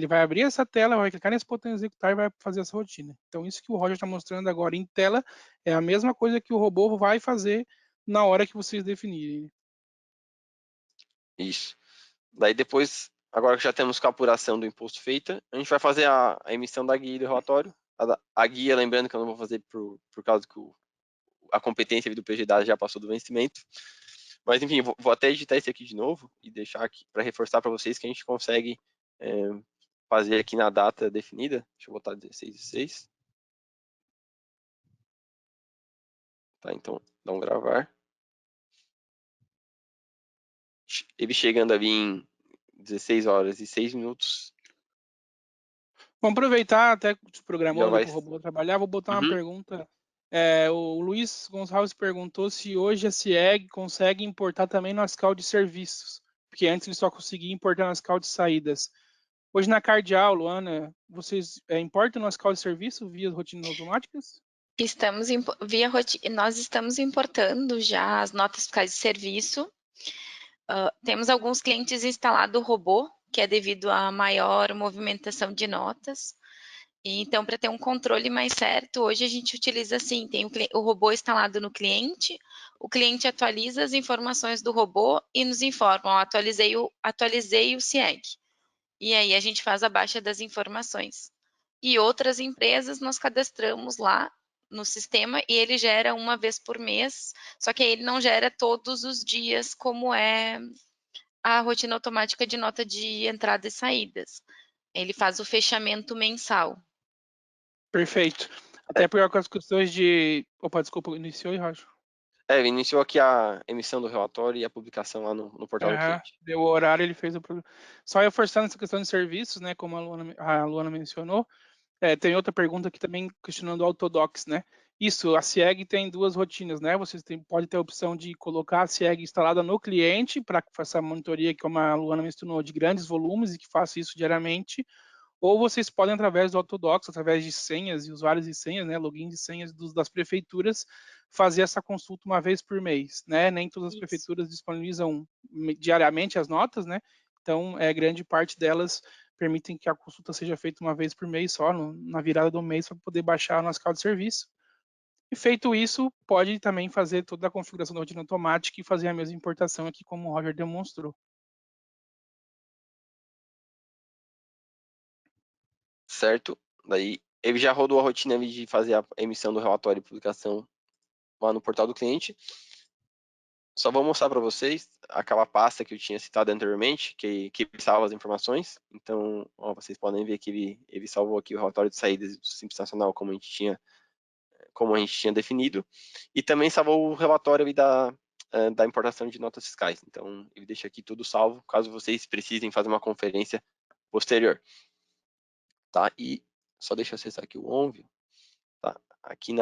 vai abrir essa tela, vai clicar nesse botão executar e vai fazer essa rotina. Então, isso que o Roger está mostrando agora em tela é a mesma coisa que o robô vai fazer na hora que vocês definirem. Isso. Daí depois, agora que já temos com a apuração do imposto feita, a gente vai fazer a emissão da guia e do relatório. A guia, lembrando que eu não vou fazer por causa que a competência do PG Dados já passou do vencimento. Mas enfim, vou até editar esse aqui de novo e deixar aqui para reforçar para vocês que a gente consegue fazer aqui na data definida. Deixa eu botar 16/6. Tá, então dá um gravar. Ele chegando ali em 16h06. Vamos aproveitar, até que se programou Já vai... para o robô trabalhar, vou botar uma Uhum. pergunta. O Luiz Gonçalves perguntou se hoje a CIEG consegue importar também no ASCAL de serviços, porque antes ele só conseguia importar no ASCAL de saídas. Hoje na Cardeal, Luana, vocês importam no ASCAL de serviço via rotinas automáticas? Nós estamos importando já as notas fiscais de serviço. Temos alguns clientes instalado o robô, que é devido à maior movimentação de notas. Então, para ter um controle mais certo, hoje a gente utiliza assim, tem o robô instalado no cliente, o cliente atualiza as informações do robô e nos informa, ó, atualizei o CIEG. E aí a gente faz a baixa das informações. E outras empresas nós cadastramos lá no sistema e ele gera uma vez por mês, só que aí ele não gera todos os dias como é a rotina automática de nota de entrada e saídas. Ele faz o fechamento mensal. Perfeito. Até por as questões de... Opa, desculpa, iniciou aí, Roger. Ele iniciou aqui a emissão do relatório e a publicação lá no portal do cliente. Deu o horário, ele fez o programa. Só reforçando essa questão de serviços, né, como a Luana mencionou, tem outra pergunta aqui também questionando o Autodocs, né? Isso, a CIEG tem duas rotinas, né? Vocês podem ter a opção de colocar a CIEG instalada no cliente para fazer a monitoria, como a Luana mencionou, de grandes volumes e que faça isso diariamente, ou vocês podem, através do Autodocs, através de senhas e usuários e senhas, né, login de senhas das prefeituras, fazer essa consulta uma vez por mês, né? Nem todas as prefeituras disponibilizam diariamente as notas, né? Então, grande parte delas permitem que a consulta seja feita uma vez por mês só, na virada do mês, para poder baixar o nosso carro de serviço. E feito isso, pode também fazer toda a configuração da rotina automática e fazer a mesma importação aqui, como o Roger demonstrou. Certo? Daí ele já rodou a rotina ali de fazer a emissão do relatório e publicação lá no portal do cliente. Só vou mostrar para vocês aquela pasta que eu tinha citado anteriormente, que salva as informações. Então, ó, vocês podem ver que ele salvou aqui o relatório de saídas do Simples Nacional, como a gente tinha definido, e também salvou o relatório ali da importação de notas fiscais. Então, ele deixa aqui tudo salvo, caso vocês precisem fazer uma conferência posterior. Tá? E só deixa eu acessar aqui o OnView. Tá? Aqui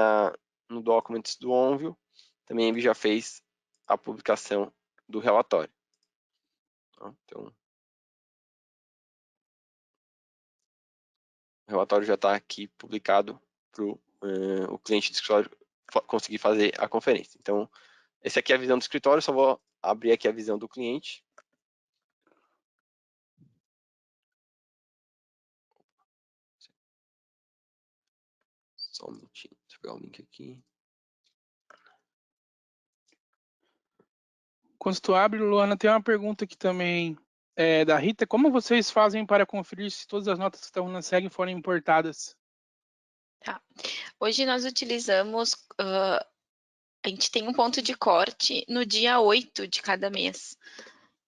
no Documents do OnView, também ele já fez a publicação do relatório. Tá? Então, o relatório já está aqui publicado para o cliente do escritório conseguir fazer a conferência. Então, esse aqui é a visão do escritório, só vou abrir aqui a visão do cliente. Só um minutinho, deixa eu pegar o link aqui. Quando tu abre, Luana, tem uma pergunta aqui também da Rita. Como vocês fazem para conferir se todas as notas que estão na SEG foram importadas? Tá. Hoje nós utilizamos, a gente tem um ponto de corte no dia 8 de cada mês.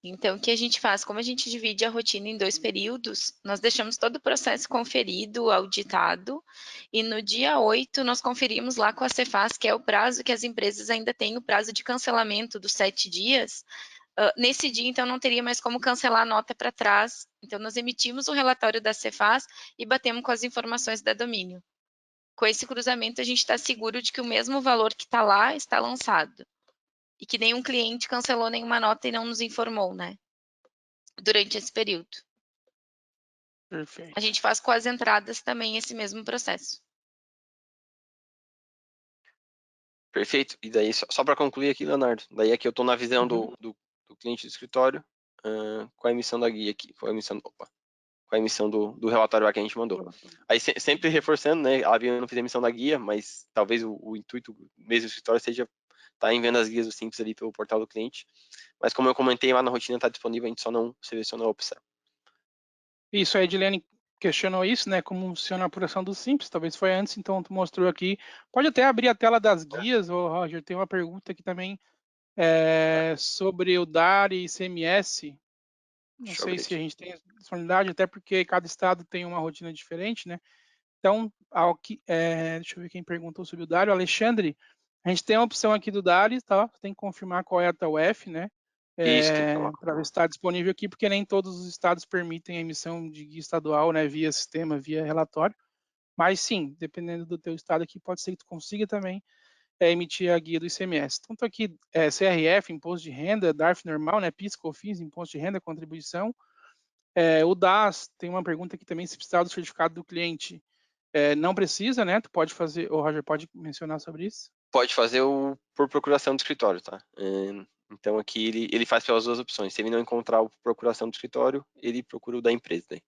Então, o que a gente faz? Como a gente divide a rotina em 2 períodos, nós deixamos todo o processo conferido, auditado, e no dia 8 nós conferimos lá com a Cefaz, que é o prazo que as empresas ainda têm, o prazo de cancelamento dos 7 dias. Nesse dia, então, não teria mais como cancelar a nota para trás. Então, nós emitimos o relatório da Cefaz e batemos com as informações da domínio. Com esse cruzamento, a gente está seguro de que o mesmo valor que está lá está lançado. E que nenhum cliente cancelou nenhuma nota e não nos informou, né? Durante esse período. Perfeito. A gente faz com as entradas também esse mesmo processo. Perfeito. E daí, só para concluir aqui, Leonardo, daí aqui eu estou na visão do cliente do escritório, com a emissão da guia aqui, com a emissão do relatório lá que a gente mandou. Aí sempre reforçando, né, eu não fiz a emissão da guia, mas talvez o intuito mesmo do escritório seja estar enviando as guias do Simples ali pelo portal do cliente. Mas como eu comentei lá na rotina, está disponível, a gente só não selecionou a opção. Isso, a Edilene questionou isso, né? Como funciona a apuração do Simples. Talvez foi antes, então tu mostrou aqui. Pode até abrir a tela das guias, ô Roger. Tem uma pergunta aqui também sobre o DAR e ICMS. Não Deixa eu sei abrir se a aqui. gente tem disponibilidade, até porque cada estado tem uma rotina diferente, né? Então, deixa eu ver quem perguntou sobre o DARI, o Alexandre. A gente tem a opção aqui do DARI, tá? Você tem que confirmar qual é a tua UF, né? Isso, tem que colocar. Para ver se está disponível aqui, porque nem todos os estados permitem a emissão de guia estadual, né? Via sistema, via relatório. Mas sim, dependendo do teu estado aqui, pode ser que tu consiga também emitir a guia do ICMS. Então, tô aqui, CRF, Imposto de Renda, DARF normal, né? PIS, COFINS, Imposto de Renda, Contribuição. O DAS, tem uma pergunta aqui também, se precisar do certificado do cliente. Não precisa, né? Tu pode fazer, o Roger pode mencionar sobre isso? Pode fazer por procuração do escritório, tá? Então aqui ele faz pelas duas opções. Se ele não encontrar o procuração do escritório, ele procura o da empresa. Daí.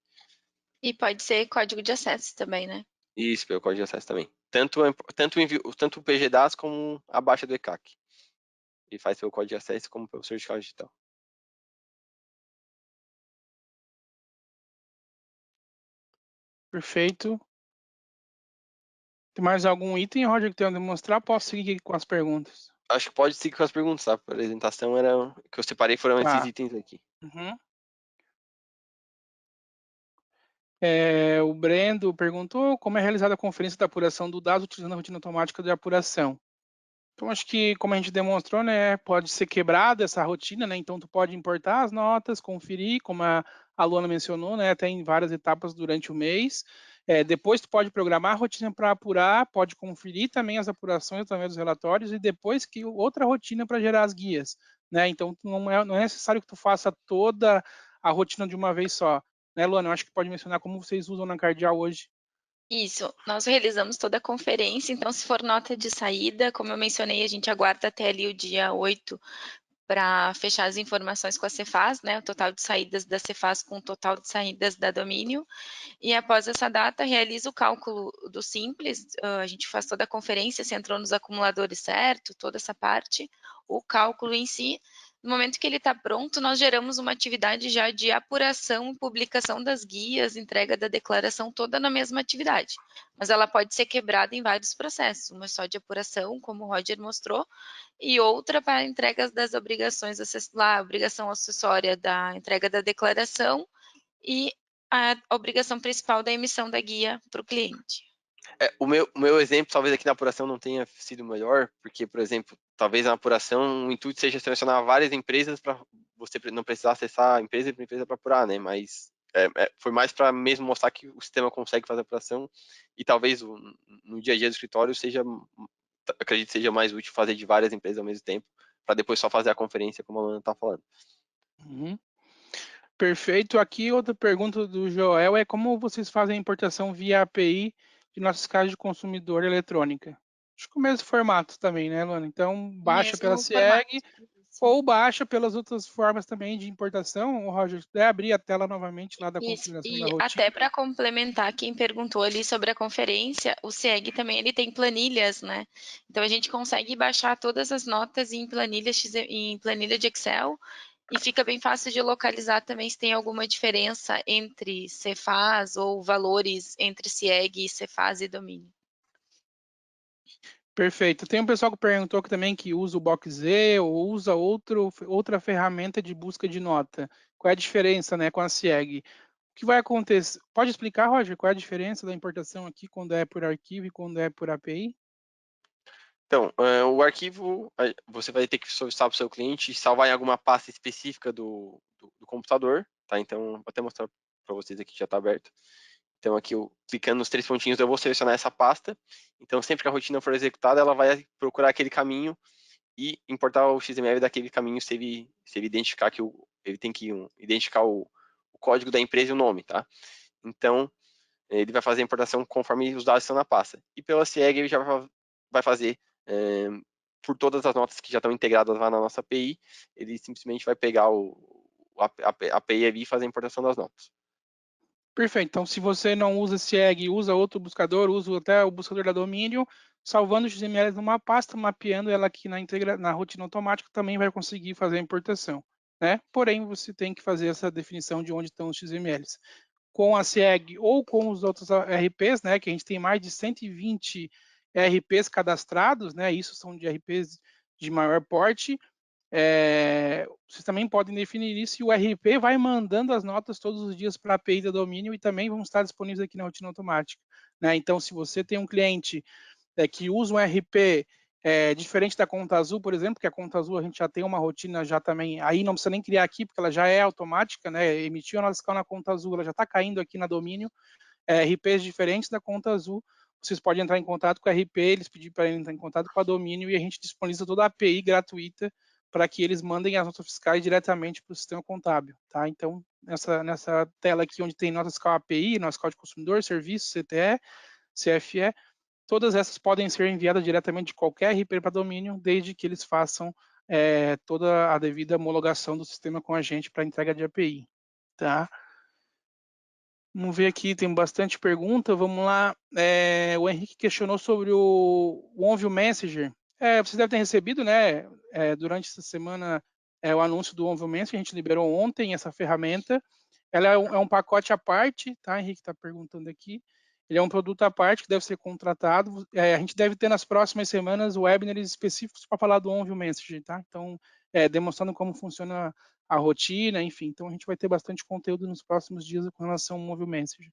E pode ser código de acesso também, né? Isso, pelo código de acesso também. Tanto o PGDAS como a baixa do ECAC. Ele faz pelo código de acesso como pelo certificado digital. Perfeito. Tem mais algum item, Roger, que tem a demonstrar? Posso seguir aqui com as perguntas? Acho que pode seguir com as perguntas, tá? A apresentação era que eu separei foram esses itens aqui. Uhum. O Brendo perguntou como é realizada a conferência da apuração do dado utilizando a rotina automática de apuração. Então, acho que, como a gente demonstrou, né, pode ser quebrada essa rotina, né? Então, tu pode importar as notas, conferir, como a Luana mencionou, né, até em várias etapas durante o mês. Depois, tu pode programar a rotina para apurar, pode conferir também as apurações através dos relatórios e depois que outra rotina para gerar as guias, né? Então, não é necessário que tu faça toda a rotina de uma vez só, né, Luana? Eu acho que pode mencionar como vocês usam na Cardial hoje. Isso, nós realizamos toda a conferência, então se for nota de saída, como eu mencionei, a gente aguarda até ali o dia 8 para fechar as informações com a Cefaz, né, o total de saídas da Cefaz com o total de saídas da Domínio, e após essa data realiza o cálculo do Simples, a gente faz toda a conferência, se entrou nos acumuladores certo, toda essa parte, o cálculo em si. No momento que ele está pronto, nós geramos uma atividade já de apuração e publicação das guias, entrega da declaração, toda na mesma atividade. Mas ela pode ser quebrada em vários processos, uma só de apuração, como o Roger mostrou, e outra para entregas das obrigações, lá, a obrigação acessória da entrega da declaração e a obrigação principal da emissão da guia para o cliente. O meu exemplo, talvez aqui na apuração não tenha sido melhor, porque, por exemplo, talvez na apuração o intuito seja selecionar várias empresas para você não precisar acessar empresa por empresa para apurar, né? Mas foi mais para mesmo mostrar que o sistema consegue fazer a apuração e talvez no dia a dia do escritório acredito seja mais útil fazer de várias empresas ao mesmo tempo, para depois só fazer a conferência, como a Luana está falando. Uhum. Perfeito. Aqui outra pergunta do Joel é como vocês fazem a importação via API de nossas casas de consumidor eletrônica? Acho que o mesmo formato também, né, Luana? Então, baixa pela CIEG ou baixa pelas outras formas também de importação. O Roger, se puder abrir a tela novamente lá da configuração da E rotina. até para complementar, quem perguntou ali sobre a conferência, o CIEG também ele tem planilhas, né? Então a gente consegue baixar todas as notas em planilha de Excel e fica bem fácil de localizar também se tem alguma diferença entre Cefaz ou valores entre CIEG, Cefaz e domínio. Perfeito. Tem um pessoal que perguntou que também que usa o BoxZ ou usa outra ferramenta de busca de nota. Qual é a diferença, né, com a CIEG? O que vai acontecer? Pode explicar, Roger, qual é a diferença da importação aqui quando é por arquivo e quando é por API? Então, o arquivo você vai ter que solicitar para o seu cliente e salvar em alguma pasta específica do computador, tá? Então, vou até mostrar para vocês aqui que já está aberto. Então, aqui, clicando nos 3 pontinhos, eu vou selecionar essa pasta. Então, sempre que a rotina for executada, ela vai procurar aquele caminho e importar o XML daquele caminho se ele identificar que ele tem que identificar o código da empresa e o nome, tá? Então, ele vai fazer a importação conforme os dados estão na pasta. E pela CIEG, ele já vai fazer por todas as notas que já estão integradas lá na nossa API, ele simplesmente vai pegar a API ali e fazer a importação das notas. Perfeito. Então, se você não usa CIEG, usa outro buscador, usa até o buscador da Domínio, salvando o XML numa pasta, mapeando ela aqui na rotina automática, também vai conseguir fazer a importação, né? Porém, você tem que fazer essa definição de onde estão os XMLs. Com a CIEG ou com os outros RPs, né, que a gente tem mais de 120 RPs cadastrados, né? Isso são de RPs de maior porte. vocês também podem definir isso e o RP vai mandando as notas todos os dias para a API do domínio e também vão estar disponíveis aqui na rotina automática, né? Então, se você tem um cliente que usa um RP diferente da conta azul, por exemplo, que a conta azul a gente já tem uma rotina já também, aí não precisa nem criar aqui, porque ela já é automática, né? Emitiu a nota fiscal na conta azul, ela já está caindo aqui na domínio. RPs diferentes da conta azul, vocês podem entrar em contato com a RP, eles pedirem para entrar em contato com a domínio e a gente disponibiliza toda a API gratuita para que eles mandem as notas fiscais diretamente para o sistema contábil, tá? Então, nessa tela aqui onde tem nota fiscal API, nota fiscal de consumidor, serviço, CTE, CFE, todas essas podem ser enviadas diretamente de qualquer RP para domínio, desde que eles façam toda a devida homologação do sistema com a gente para entrega de API, tá? Vamos ver aqui, tem bastante pergunta. Vamos lá. O Henrique questionou sobre o OnView Messenger. Vocês devem ter recebido, né? Durante essa semana, o anúncio do OnView Messenger. A gente liberou ontem essa ferramenta. Ela é um pacote à parte, tá? Henrique está perguntando aqui. Ele é um produto à parte que deve ser contratado. A gente deve ter nas próximas semanas webinars específicos para falar do OnView Messenger, tá? Então, demonstrando como funciona a rotina, enfim. Então, a gente vai ter bastante conteúdo nos próximos dias com relação ao Mobile Messenger.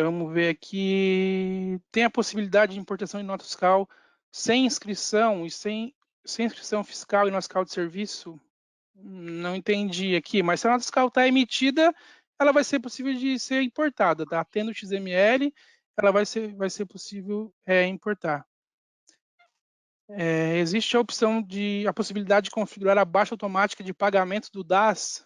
Vamos ver aqui. Tem a possibilidade de importação de nota fiscal sem inscrição e sem inscrição fiscal e nota fiscal de serviço? Não entendi aqui, mas se a nota fiscal está emitida, ela vai ser possível de ser importada, tá? Tendo XML, ela vai ser possível importar. Existe a possibilidade de configurar a baixa automática de pagamento do DAS.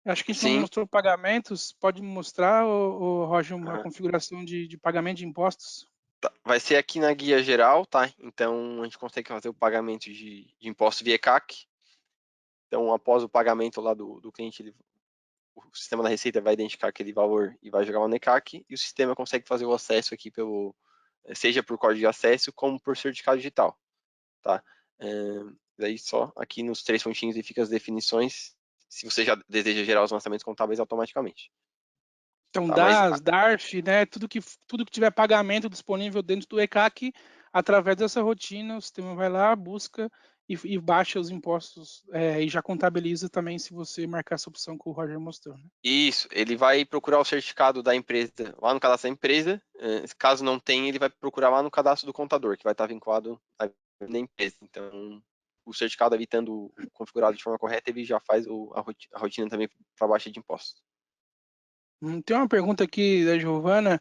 Acho que a gente não mostrou pagamentos. Pode me mostrar, Roger, a configuração de pagamento de impostos? Tá. Vai ser aqui na guia geral, tá? Então, a gente consegue fazer o pagamento de impostos via ECAC. Então, após o pagamento lá do cliente, o sistema da Receita vai identificar aquele valor e vai jogar lá no ECAC, e o sistema consegue fazer o acesso aqui seja por código de acesso, como por certificado digital, tá? Daí só aqui nos 3 pontinhos e fica as definições, se você já deseja gerar os lançamentos contábeis automaticamente. Então, DAS, DARF, né? Tudo que tiver pagamento disponível dentro do ECAC, através dessa rotina, o sistema vai lá, busca e baixa os impostos e já contabiliza também se você marcar essa opção que o Roger mostrou. Né? Isso, ele vai procurar o certificado da empresa lá no cadastro da empresa. Caso não tenha, ele vai procurar lá no cadastro do contador, que vai estar vinculado na empresa. Então, o certificado evitando configurado de forma correta, ele já faz a rotina também para baixa de impostos. Tem uma pergunta aqui da Giovana.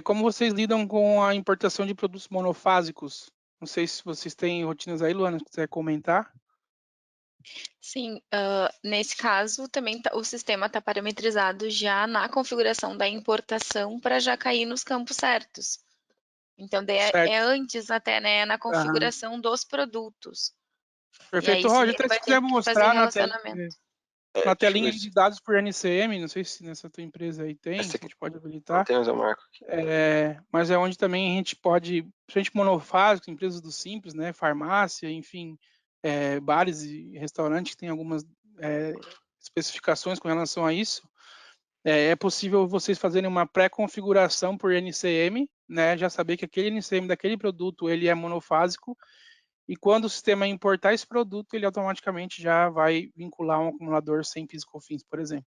Como vocês lidam com a importação de produtos monofásicos? Não sei se vocês têm rotinas aí, Luana, se quiser comentar. Sim, nesse caso também o sistema está parametrizado já na configuração da importação para já cair nos campos certos. Então, antes até, né, na configuração dos produtos. Perfeito, Roger. Até se quiser mostrar na telinha de dados por NCM, não sei se nessa tua empresa aí tem, se a gente pode habilitar. Tem, mas eu marco aqui. Mas é onde também a gente pode, principalmente monofásico, empresas do Simples, né, farmácia, enfim, bares e restaurantes que tem algumas especificações com relação a isso. É possível vocês fazerem uma pré-configuração por NCM, né, já saber que aquele NCM daquele produto ele é monofásico, e quando o sistema importar esse produto, ele automaticamente já vai vincular um acumulador sem PIS/COFINS, por exemplo.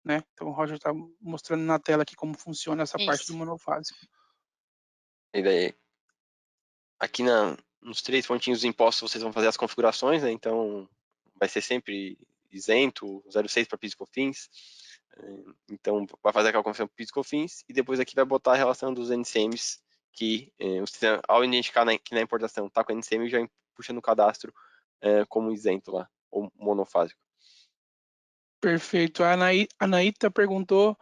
Né? Então o Roger está mostrando na tela aqui como funciona essa parte do monofásico. E daí, aqui nos 3 pontinhos dos impostos vocês vão fazer as configurações, né? Então vai ser sempre isento, 0,6 para PIS/COFINS. Então vai fazer aquela configuração para PIS/COFINS e depois aqui vai botar a relação dos NCMs que o sistema, ao identificar que na importação está com o NCM, já puxa no cadastro como isento lá, ou monofásico. Perfeito. A Anaíta perguntou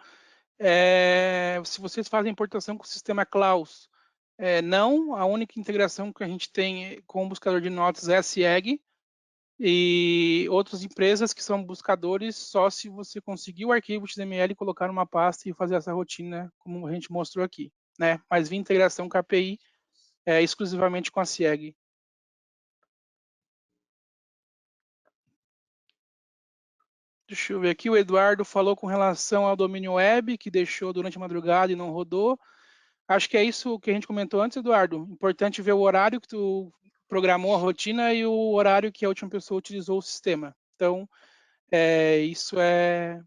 se vocês fazem importação com o sistema Klaus. Não, a única integração que a gente tem com o buscador de notas é a SIEG, e outras empresas que são buscadores só se você conseguir o arquivo XML, colocar numa pasta e fazer essa rotina, como a gente mostrou aqui. Né? Mas via integração com a API exclusivamente com a SIEG. Deixa eu ver aqui, o Eduardo falou com relação ao domínio web, que deixou durante a madrugada e não rodou. Acho que é isso que a gente comentou antes, Eduardo. Importante ver o horário que tu programou a rotina e o horário que a última pessoa utilizou o sistema. Então, isso é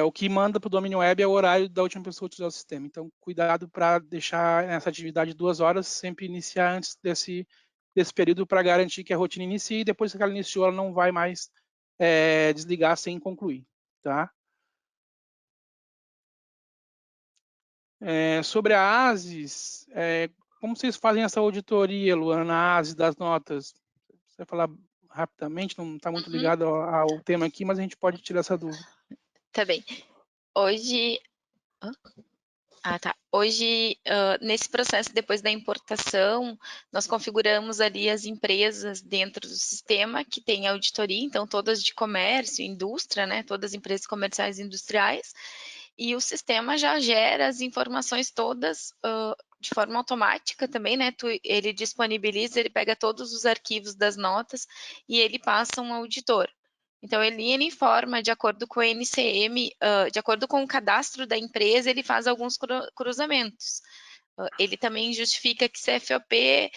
o que manda para o domínio web é o horário da última pessoa utilizar o sistema. Então, cuidado para deixar essa atividade 2 horas, sempre iniciar antes desse período para garantir que a rotina inicie e depois que ela iniciou, ela não vai mais desligar sem concluir, tá? Sobre a ASIS, como vocês fazem essa auditoria, Luana, na ASIS das notas? Você vai falar rapidamente, não está muito ligado ao tema aqui, mas a gente pode tirar essa dúvida. Tá bem. Hoje... tá. Hoje, nesse processo, depois da importação, nós configuramos ali as empresas dentro do sistema que tem auditoria, então todas de comércio, indústria, né? Todas as empresas comerciais e industriais, e o sistema já gera as informações todas de forma automática também, né? Ele disponibiliza, ele pega todos os arquivos das notas e ele passa um auditor. Então, ele informa, de acordo com o NCM, de acordo com o cadastro da empresa, ele faz alguns cruzamentos. Ele também justifica que CFOP,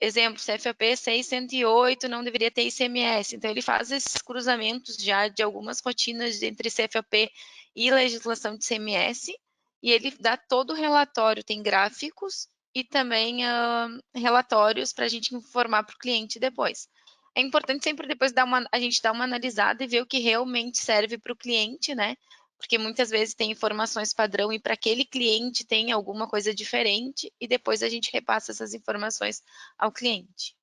exemplo, CFOP 608 não deveria ter ICMS. Então, ele faz esses cruzamentos já de algumas rotinas entre CFOP e legislação de ICMS, e ele dá todo o relatório, tem gráficos e também relatórios para a gente informar para o cliente depois. É importante sempre depois a gente dar uma analisada e ver o que realmente serve para o cliente, né? Porque muitas vezes tem informações padrão e para aquele cliente tem alguma coisa diferente e depois a gente repassa essas informações ao cliente.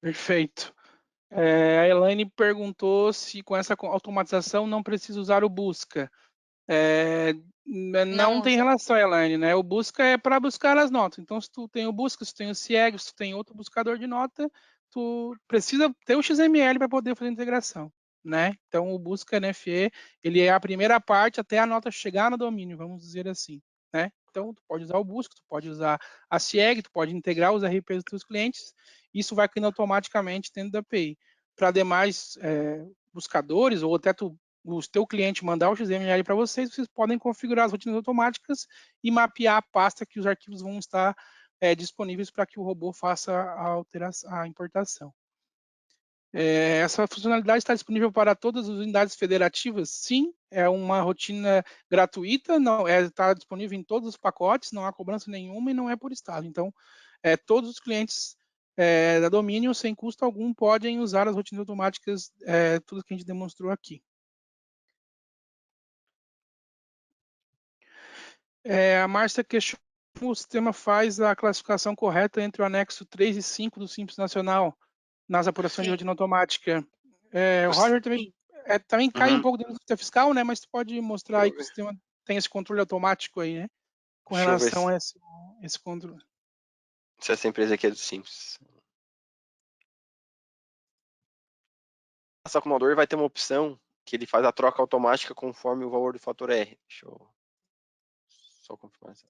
Perfeito. A Elaine perguntou se com essa automatização não precisa usar o busca. Não tem relação, Elaine, né? O busca é para buscar as notas. Então, se tu tem o busca, se tu tem o CIEG, se tu tem outro buscador de nota, tu precisa ter o XML para poder fazer a integração, né? Então, o busca NFE, ele é a primeira parte até a nota chegar no domínio, vamos dizer assim, né? Então, tu pode usar o busca, tu pode usar a CIEG, tu pode integrar os RPs dos teus clientes, isso vai caindo automaticamente dentro da API. Para demais buscadores, ou até o teu cliente mandar o XML para vocês, vocês podem configurar as rotinas automáticas e mapear a pasta que os arquivos vão estar disponíveis para que o robô faça a importação. Essa funcionalidade está disponível para todas as unidades federativas? Sim, é uma rotina gratuita, não está disponível em todos os pacotes, não há cobrança nenhuma e não é por estado. Então, todos os clientes da Domínio, sem custo algum, podem usar as rotinas automáticas, tudo que a gente demonstrou aqui. A Márcia questionou como o sistema faz a classificação correta entre o anexo 3 e 5 do Simples Nacional nas apurações de rotina automática. O Roger também cai um pouco dentro do sistema fiscal, né? Mas tu pode mostrar aí que o sistema tem esse controle automático aí, né? Com relação a esse controle. Se essa empresa aqui é do Simples. O acumulador vai ter uma opção que ele faz a troca automática conforme o valor do fator R. Deixa eu só confirmar isso.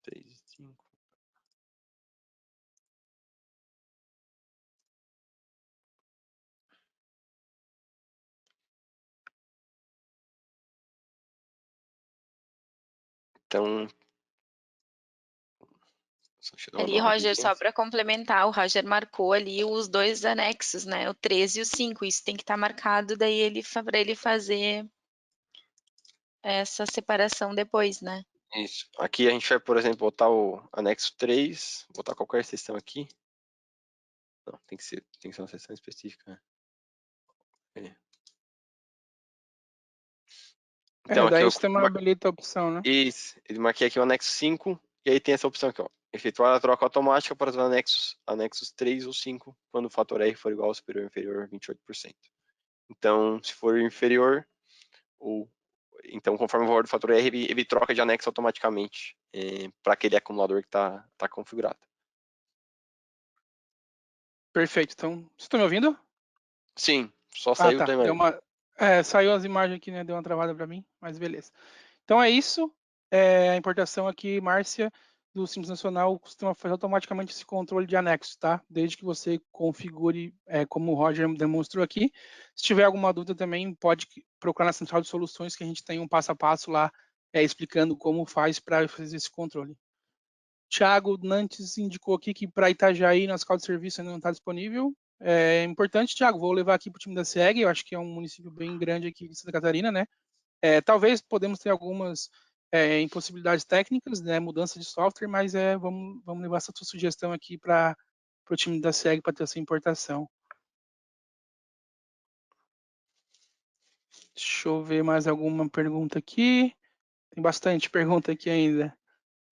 3 e 5. Então, ali, Roger, só para complementar, o Roger marcou ali os 2 anexos, né? O 13 e o 5. Isso tem que estar marcado daí para ele fazer essa separação depois, né? Isso. Aqui a gente vai, por exemplo, botar o anexo 3, botar qualquer seção aqui. Não, tem que ser uma seção específica. Então, daí o sistema habilita a opção, né? Isso. Ele marquei aqui o anexo 5, e aí tem essa opção aqui, ó. Efetuar a troca automática para os anexos 3 ou 5, quando o fator R for igual ou superior ou inferior a 28%. Então, se for inferior, então, conforme o valor do fator R, ele troca de anexo automaticamente para aquele acumulador que está configurado. Perfeito. Então, vocês estão me ouvindo? Sim, só saiu o timer. Saiu as imagens aqui, né? Deu uma travada para mim, mas beleza. Então é isso. A importação aqui, Márcia, do Simples Nacional, o sistema faz automaticamente esse controle de anexo, tá? Desde que você configure, como o Roger demonstrou aqui. Se tiver alguma dúvida também, pode procurar na Central de Soluções, que a gente tem um passo a passo lá explicando como faz para fazer esse controle. Thiago Nantes indicou aqui que para Itajaí, nosso call de serviço ainda não está disponível. É importante, Thiago, vou levar aqui para o time da SEG, eu acho que é um município bem grande aqui de Santa Catarina, né? Talvez podemos ter algumas impossibilidades técnicas, né? Mudança de software, mas vamos levar essa tua sugestão aqui para o time da SEG para ter essa importação. Deixa eu ver mais alguma pergunta aqui. Tem bastante pergunta aqui ainda.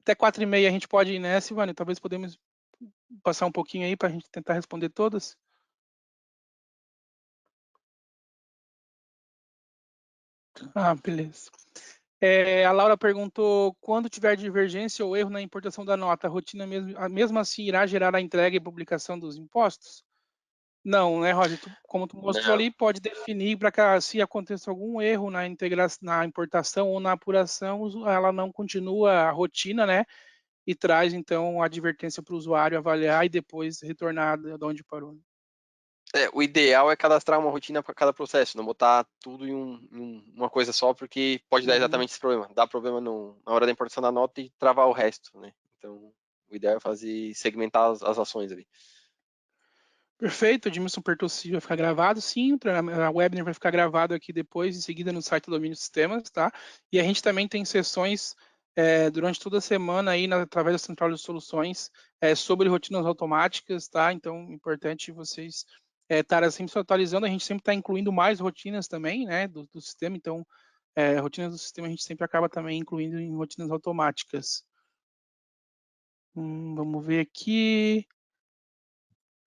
Até 4h30 a gente pode ir nessa, Ivani. Talvez podemos passar um pouquinho aí para a gente tentar responder todas. Beleza. A Laura perguntou, quando tiver divergência ou erro na importação da nota, a rotina mesmo assim irá gerar a entrega e publicação dos impostos? Não, né, Roger? Como tu mostrou ali, pode definir para que se aconteça algum erro na importação ou na apuração, ela não continua a rotina, né? E traz, então, a advertência para o usuário avaliar e depois retornar de onde parou. O ideal é cadastrar uma rotina para cada processo, não botar tudo em uma coisa só, porque pode dar exatamente esse problema. Dá problema na hora da importação da nota e travar o resto, né? Então, o ideal é segmentar as ações ali. Perfeito, Edmilson Pertossi vai ficar gravado, sim, a webinar vai ficar gravado aqui depois, em seguida no site do Domínio Sistemas, tá? E a gente também tem sessões durante toda a semana aí, através da Central de Soluções, sobre rotinas automáticas, tá? Então, é importante vocês estarem sempre se atualizando, a gente sempre está incluindo mais rotinas também, né, do sistema, então, rotinas do sistema a gente sempre acaba também incluindo em rotinas automáticas. Vamos ver aqui.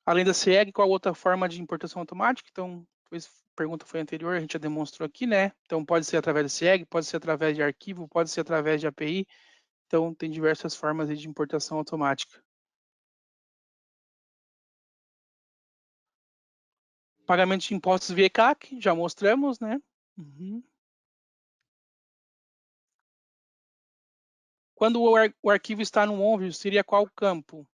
Além da SEG, qual outra forma de importação automática? Então, a pergunta foi anterior, a gente já demonstrou aqui, né? Então, pode ser através da SEG, pode ser através de arquivo, pode ser através de API. Então, tem diversas formas de importação automática. Pagamento de impostos via ECAC, já mostramos, né? Quando o arquivo está no ONVIO, seria qual campo?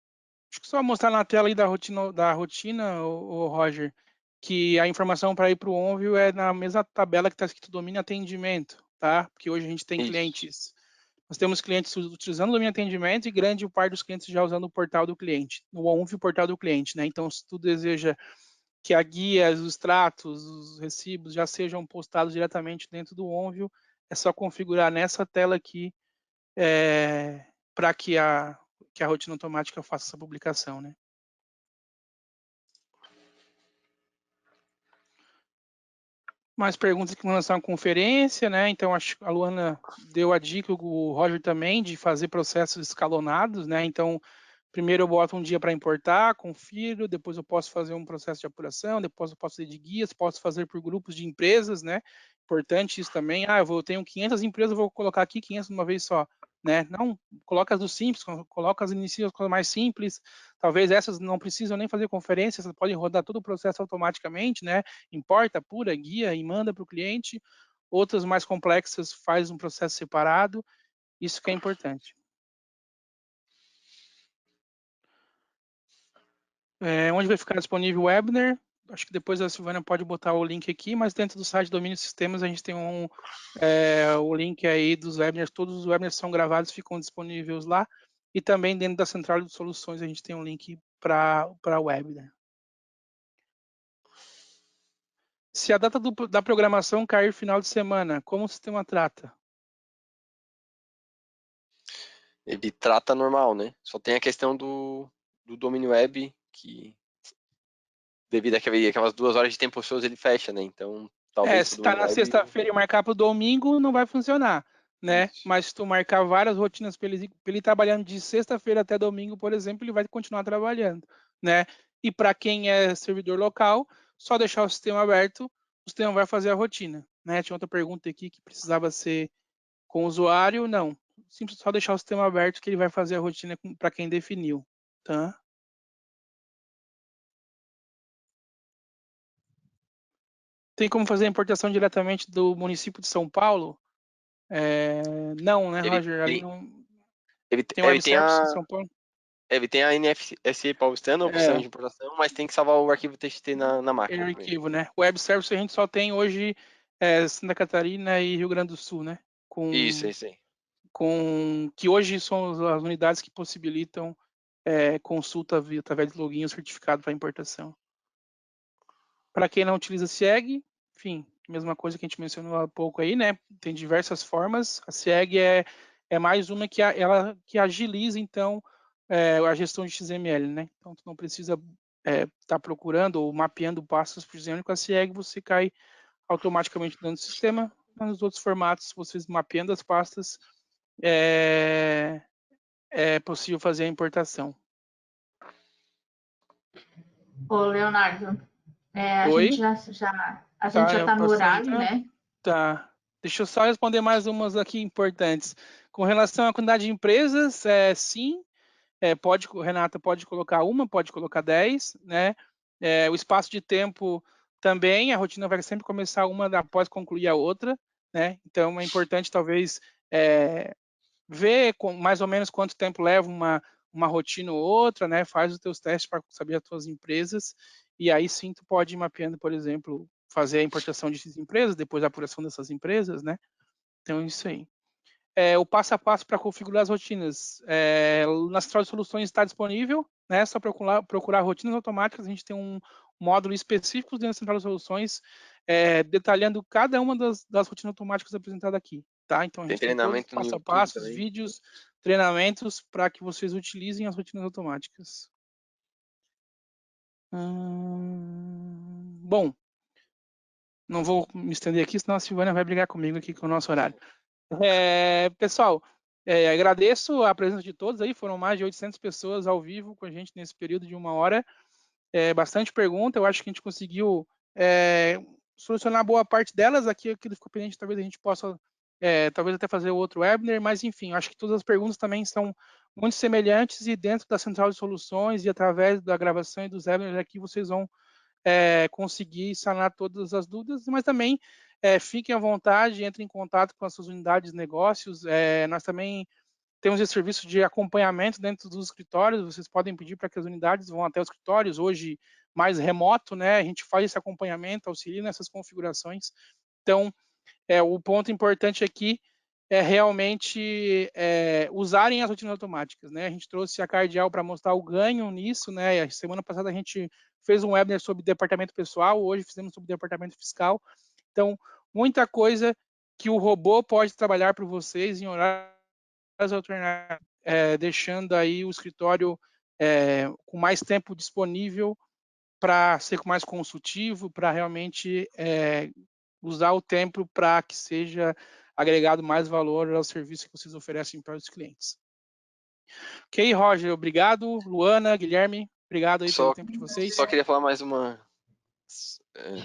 Acho que só mostrar na tela aí da rotina, o Roger, que a informação para ir para o ONVIO é na mesma tabela que está escrito domínio atendimento, tá? Porque hoje a gente tem clientes, nós temos clientes utilizando o domínio atendimento e grande parte dos clientes já usando o portal do cliente, no ONVIO portal do cliente, né? Então, se tu deseja que a guia, os extratos, os recibos já sejam postados diretamente dentro do ONVIO, é só configurar nessa tela aqui para que a rotina automática faça essa publicação, né? Mais perguntas com relação à conferência, né? Então, acho que a Luana deu a dica, o Roger também, de fazer processos escalonados, né? Então, primeiro eu boto um dia para importar, confiro, depois eu posso fazer um processo de apuração, depois eu posso fazer de guias, posso fazer por grupos de empresas, né? Importante isso também. Eu tenho 500 empresas, vou colocar aqui 500 de uma vez só, né? Não, coloca as do simples, coloca as iniciais, coisas mais simples. Talvez essas não precisam nem fazer conferência, essas podem rodar todo o processo automaticamente, né? Importa, apura, guia e manda para o cliente. Outras mais complexas faz um processo separado. Isso que é importante. Onde vai ficar disponível o webinar? Acho que depois a Silvana pode botar o link aqui, mas dentro do site Domínio Sistemas a gente tem o link aí dos webinars. Todos os webinars são gravados, ficam disponíveis lá. E também dentro da Central de Soluções a gente tem um link para o webinar. Se a data da programação cair final de semana, como o sistema trata? Ele trata normal, né? Só tem a questão do domínio web, que devido àquelas 2 horas de tempo ocioso, ele fecha, né? Então, talvez se está na sexta-feira e marcar para o domingo, não vai funcionar, né? Isso. Mas se tu marcar várias rotinas para ele ir trabalhando de sexta-feira até domingo, por exemplo, ele vai continuar trabalhando, né? E para quem é servidor local, só deixar o sistema aberto, o sistema vai fazer a rotina, né? Tinha outra pergunta aqui que precisava ser com o usuário, não. Simplesmente só deixar o sistema aberto que ele vai fazer a rotina para quem definiu, tá? Tem como fazer a importação diretamente do município de São Paulo? Não, né, Roger? Ali não. Tem web service em São Paulo? Ele tem a NFC paulistana, a opção de importação, mas tem que salvar o arquivo TXT na máquina. É arquivo, né? Web service a gente só tem hoje Santa Catarina e Rio Grande do Sul, né? Isso aí. que hoje são as unidades que possibilitam consulta através de login ou certificado para importação. Para quem não utiliza CIEG, enfim, mesma coisa que a gente mencionou há pouco aí, né? Tem diversas formas. A CIEG é mais uma ela agiliza, então, a gestão de XML, né? Então, tu não precisa estar procurando ou mapeando passos, por exemplo, com a CIEG você cai automaticamente dentro do sistema. Nos outros formatos, vocês mapeando as pastas, é possível fazer a importação. Ô, Leonardo, a Oi? gente já está no horário, né? Tá. Deixa eu só responder mais umas aqui importantes. Com relação à quantidade de empresas, sim, Renata, pode colocar uma, pode colocar 10, né? O espaço de tempo também, a rotina vai sempre começar uma após concluir a outra, né? Então, é importante, talvez, ver mais ou menos quanto tempo leva uma rotina ou outra, né? Faz os teus testes para saber as tuas empresas, e aí sim tu pode ir mapeando, por exemplo, fazer a importação de empresas, depois a apuração dessas empresas, né? Então, isso aí. O passo a passo para configurar as rotinas. Na Central de Soluções está disponível, né? É só procurar rotinas automáticas. A gente tem um módulo específico dentro da Central de Soluções, detalhando cada uma das rotinas automáticas apresentadas aqui. Tá? Então, a gente tem todos os passo a passo, vídeos, treinamentos para que vocês utilizem as rotinas automáticas. Bom, não vou me estender aqui, senão a Silvânia vai brigar comigo aqui com o nosso horário. Pessoal, agradeço a presença de todos aí, foram mais de 800 pessoas ao vivo com a gente nesse período de 1 hora. Bastante pergunta, eu acho que a gente conseguiu solucionar boa parte delas. Aqui que ficou pendente, talvez a gente possa, talvez até fazer outro webinar, mas enfim, acho que todas as perguntas também são muito semelhantes e dentro da Central de Soluções e através da gravação e dos webinars aqui vocês vão conseguir sanar todas as dúvidas, mas também fiquem à vontade, entrem em contato com as suas unidades de negócios. Nós também temos esse serviço de acompanhamento dentro dos escritórios, vocês podem pedir para que as unidades vão até os escritórios, hoje mais remoto, né? A gente faz esse acompanhamento, auxilia nessas configurações. Então, o ponto importante aqui é realmente usarem as rotinas automáticas, né? A gente trouxe a Cardial para mostrar o ganho nisso, né? A semana passada a gente fez um webinar sobre departamento pessoal, hoje fizemos sobre departamento fiscal. Então, muita coisa que o robô pode trabalhar para vocês em horários alternativos, deixando aí o escritório com mais tempo disponível para ser mais consultivo, para realmente usar o tempo para que seja agregado mais valor ao serviço que vocês oferecem para os clientes. Ok, Roger, obrigado. Luana, Guilherme, obrigado aí pelo tempo de vocês. Só queria falar mais uma,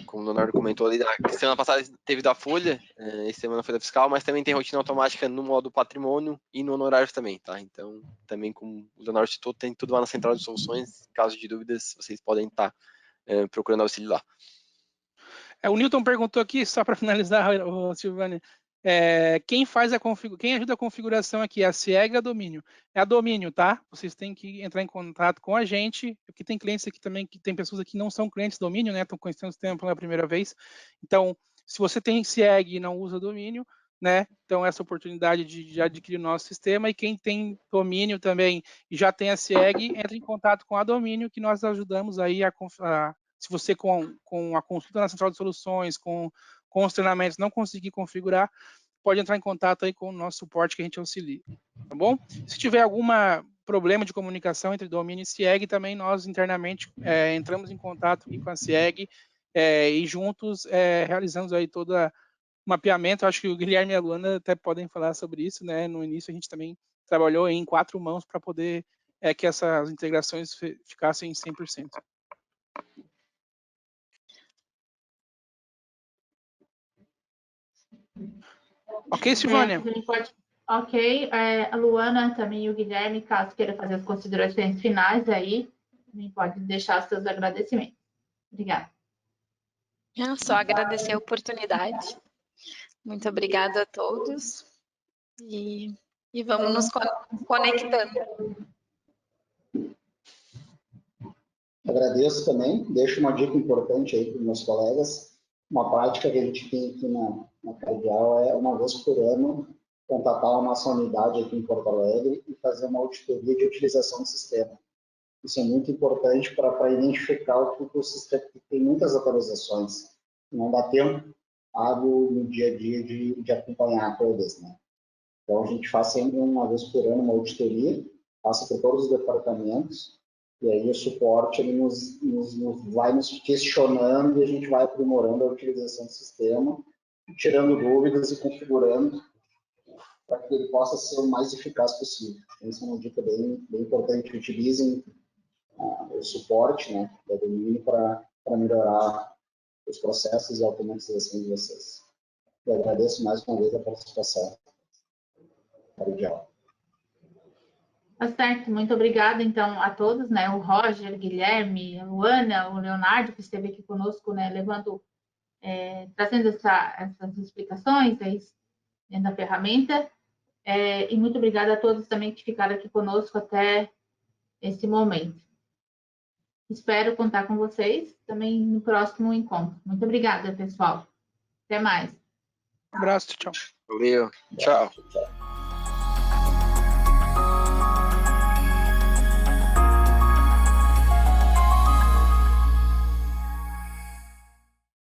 como o Leonardo comentou ali, semana passada teve da Folha, essa semana foi da Fiscal, mas também tem rotina automática no modo patrimônio e no honorário também, tá? Então, também como o Leonardo citou, tem tudo lá na Central de Soluções. Caso de dúvidas, vocês podem estar procurando auxílio lá. O Newton perguntou aqui, só para finalizar, Silvânia, quem ajuda a configuração aqui, a CIEG ou a Domínio? É a Domínio, tá? Vocês têm que entrar em contato com a gente, porque tem clientes aqui também, que tem pessoas aqui que não são clientes Domínio, né? Estão conhecendo o sistema pela primeira vez. Então, se você tem CIEG e não usa Domínio, né? Então, essa oportunidade de adquirir o nosso sistema, e quem tem Domínio também e já tem a CIEG, entra em contato com a Domínio, que nós ajudamos aí se você com a consulta na Central de Soluções, com os treinamentos não conseguir configurar, pode entrar em contato aí com o nosso suporte que a gente auxilia, tá bom? Se tiver algum problema de comunicação entre domínio e CIEG, também nós internamente entramos em contato aqui com a CIEG e juntos realizamos aí todo o mapeamento. Acho que o Guilherme e a Luana até podem falar sobre isso, né? No início a gente também trabalhou em 4 mãos para poder que essas integrações ficassem 100%. Ok, Silvânia? Ok, a Luana também e o Guilherme, caso queira fazer as considerações finais aí, também pode deixar os seus agradecimentos. Obrigada. Só agradecer a oportunidade. Muito obrigada a todos. E vamos nos conectando. Agradeço também. Deixo uma dica importante aí para os meus colegas. Uma prática que a gente tem aqui na Cardial é uma vez por ano contatar a nossa unidade aqui em Porto Alegre e fazer uma auditoria de utilização do sistema. Isso é muito importante para identificar o que o sistema tem muitas atualizações. Não dá tempo hábil no dia a dia de acompanhar todas, né? Então, a gente faz sempre uma vez por ano uma auditoria, passa por todos os departamentos, e aí o suporte ele vai nos questionando e a gente vai aprimorando a utilização do sistema, tirando dúvidas e configurando para que ele possa ser o mais eficaz possível. Essa é uma dica bem importante, que utilizem o suporte, né, da domínio para melhorar os processos e a automatização de vocês. Eu agradeço mais uma vez a participação. Obrigado. Tá certo, muito obrigada, então, a todos, né, o Roger, Guilherme, a Luana, o Leonardo, que esteve aqui conosco, né, trazendo essas explicações aí dentro da ferramenta, e muito obrigada a todos também que ficaram aqui conosco até esse momento. Espero contar com vocês também no próximo encontro. Muito obrigada, pessoal. Até mais. Um abraço, tchau. Valeu, tchau.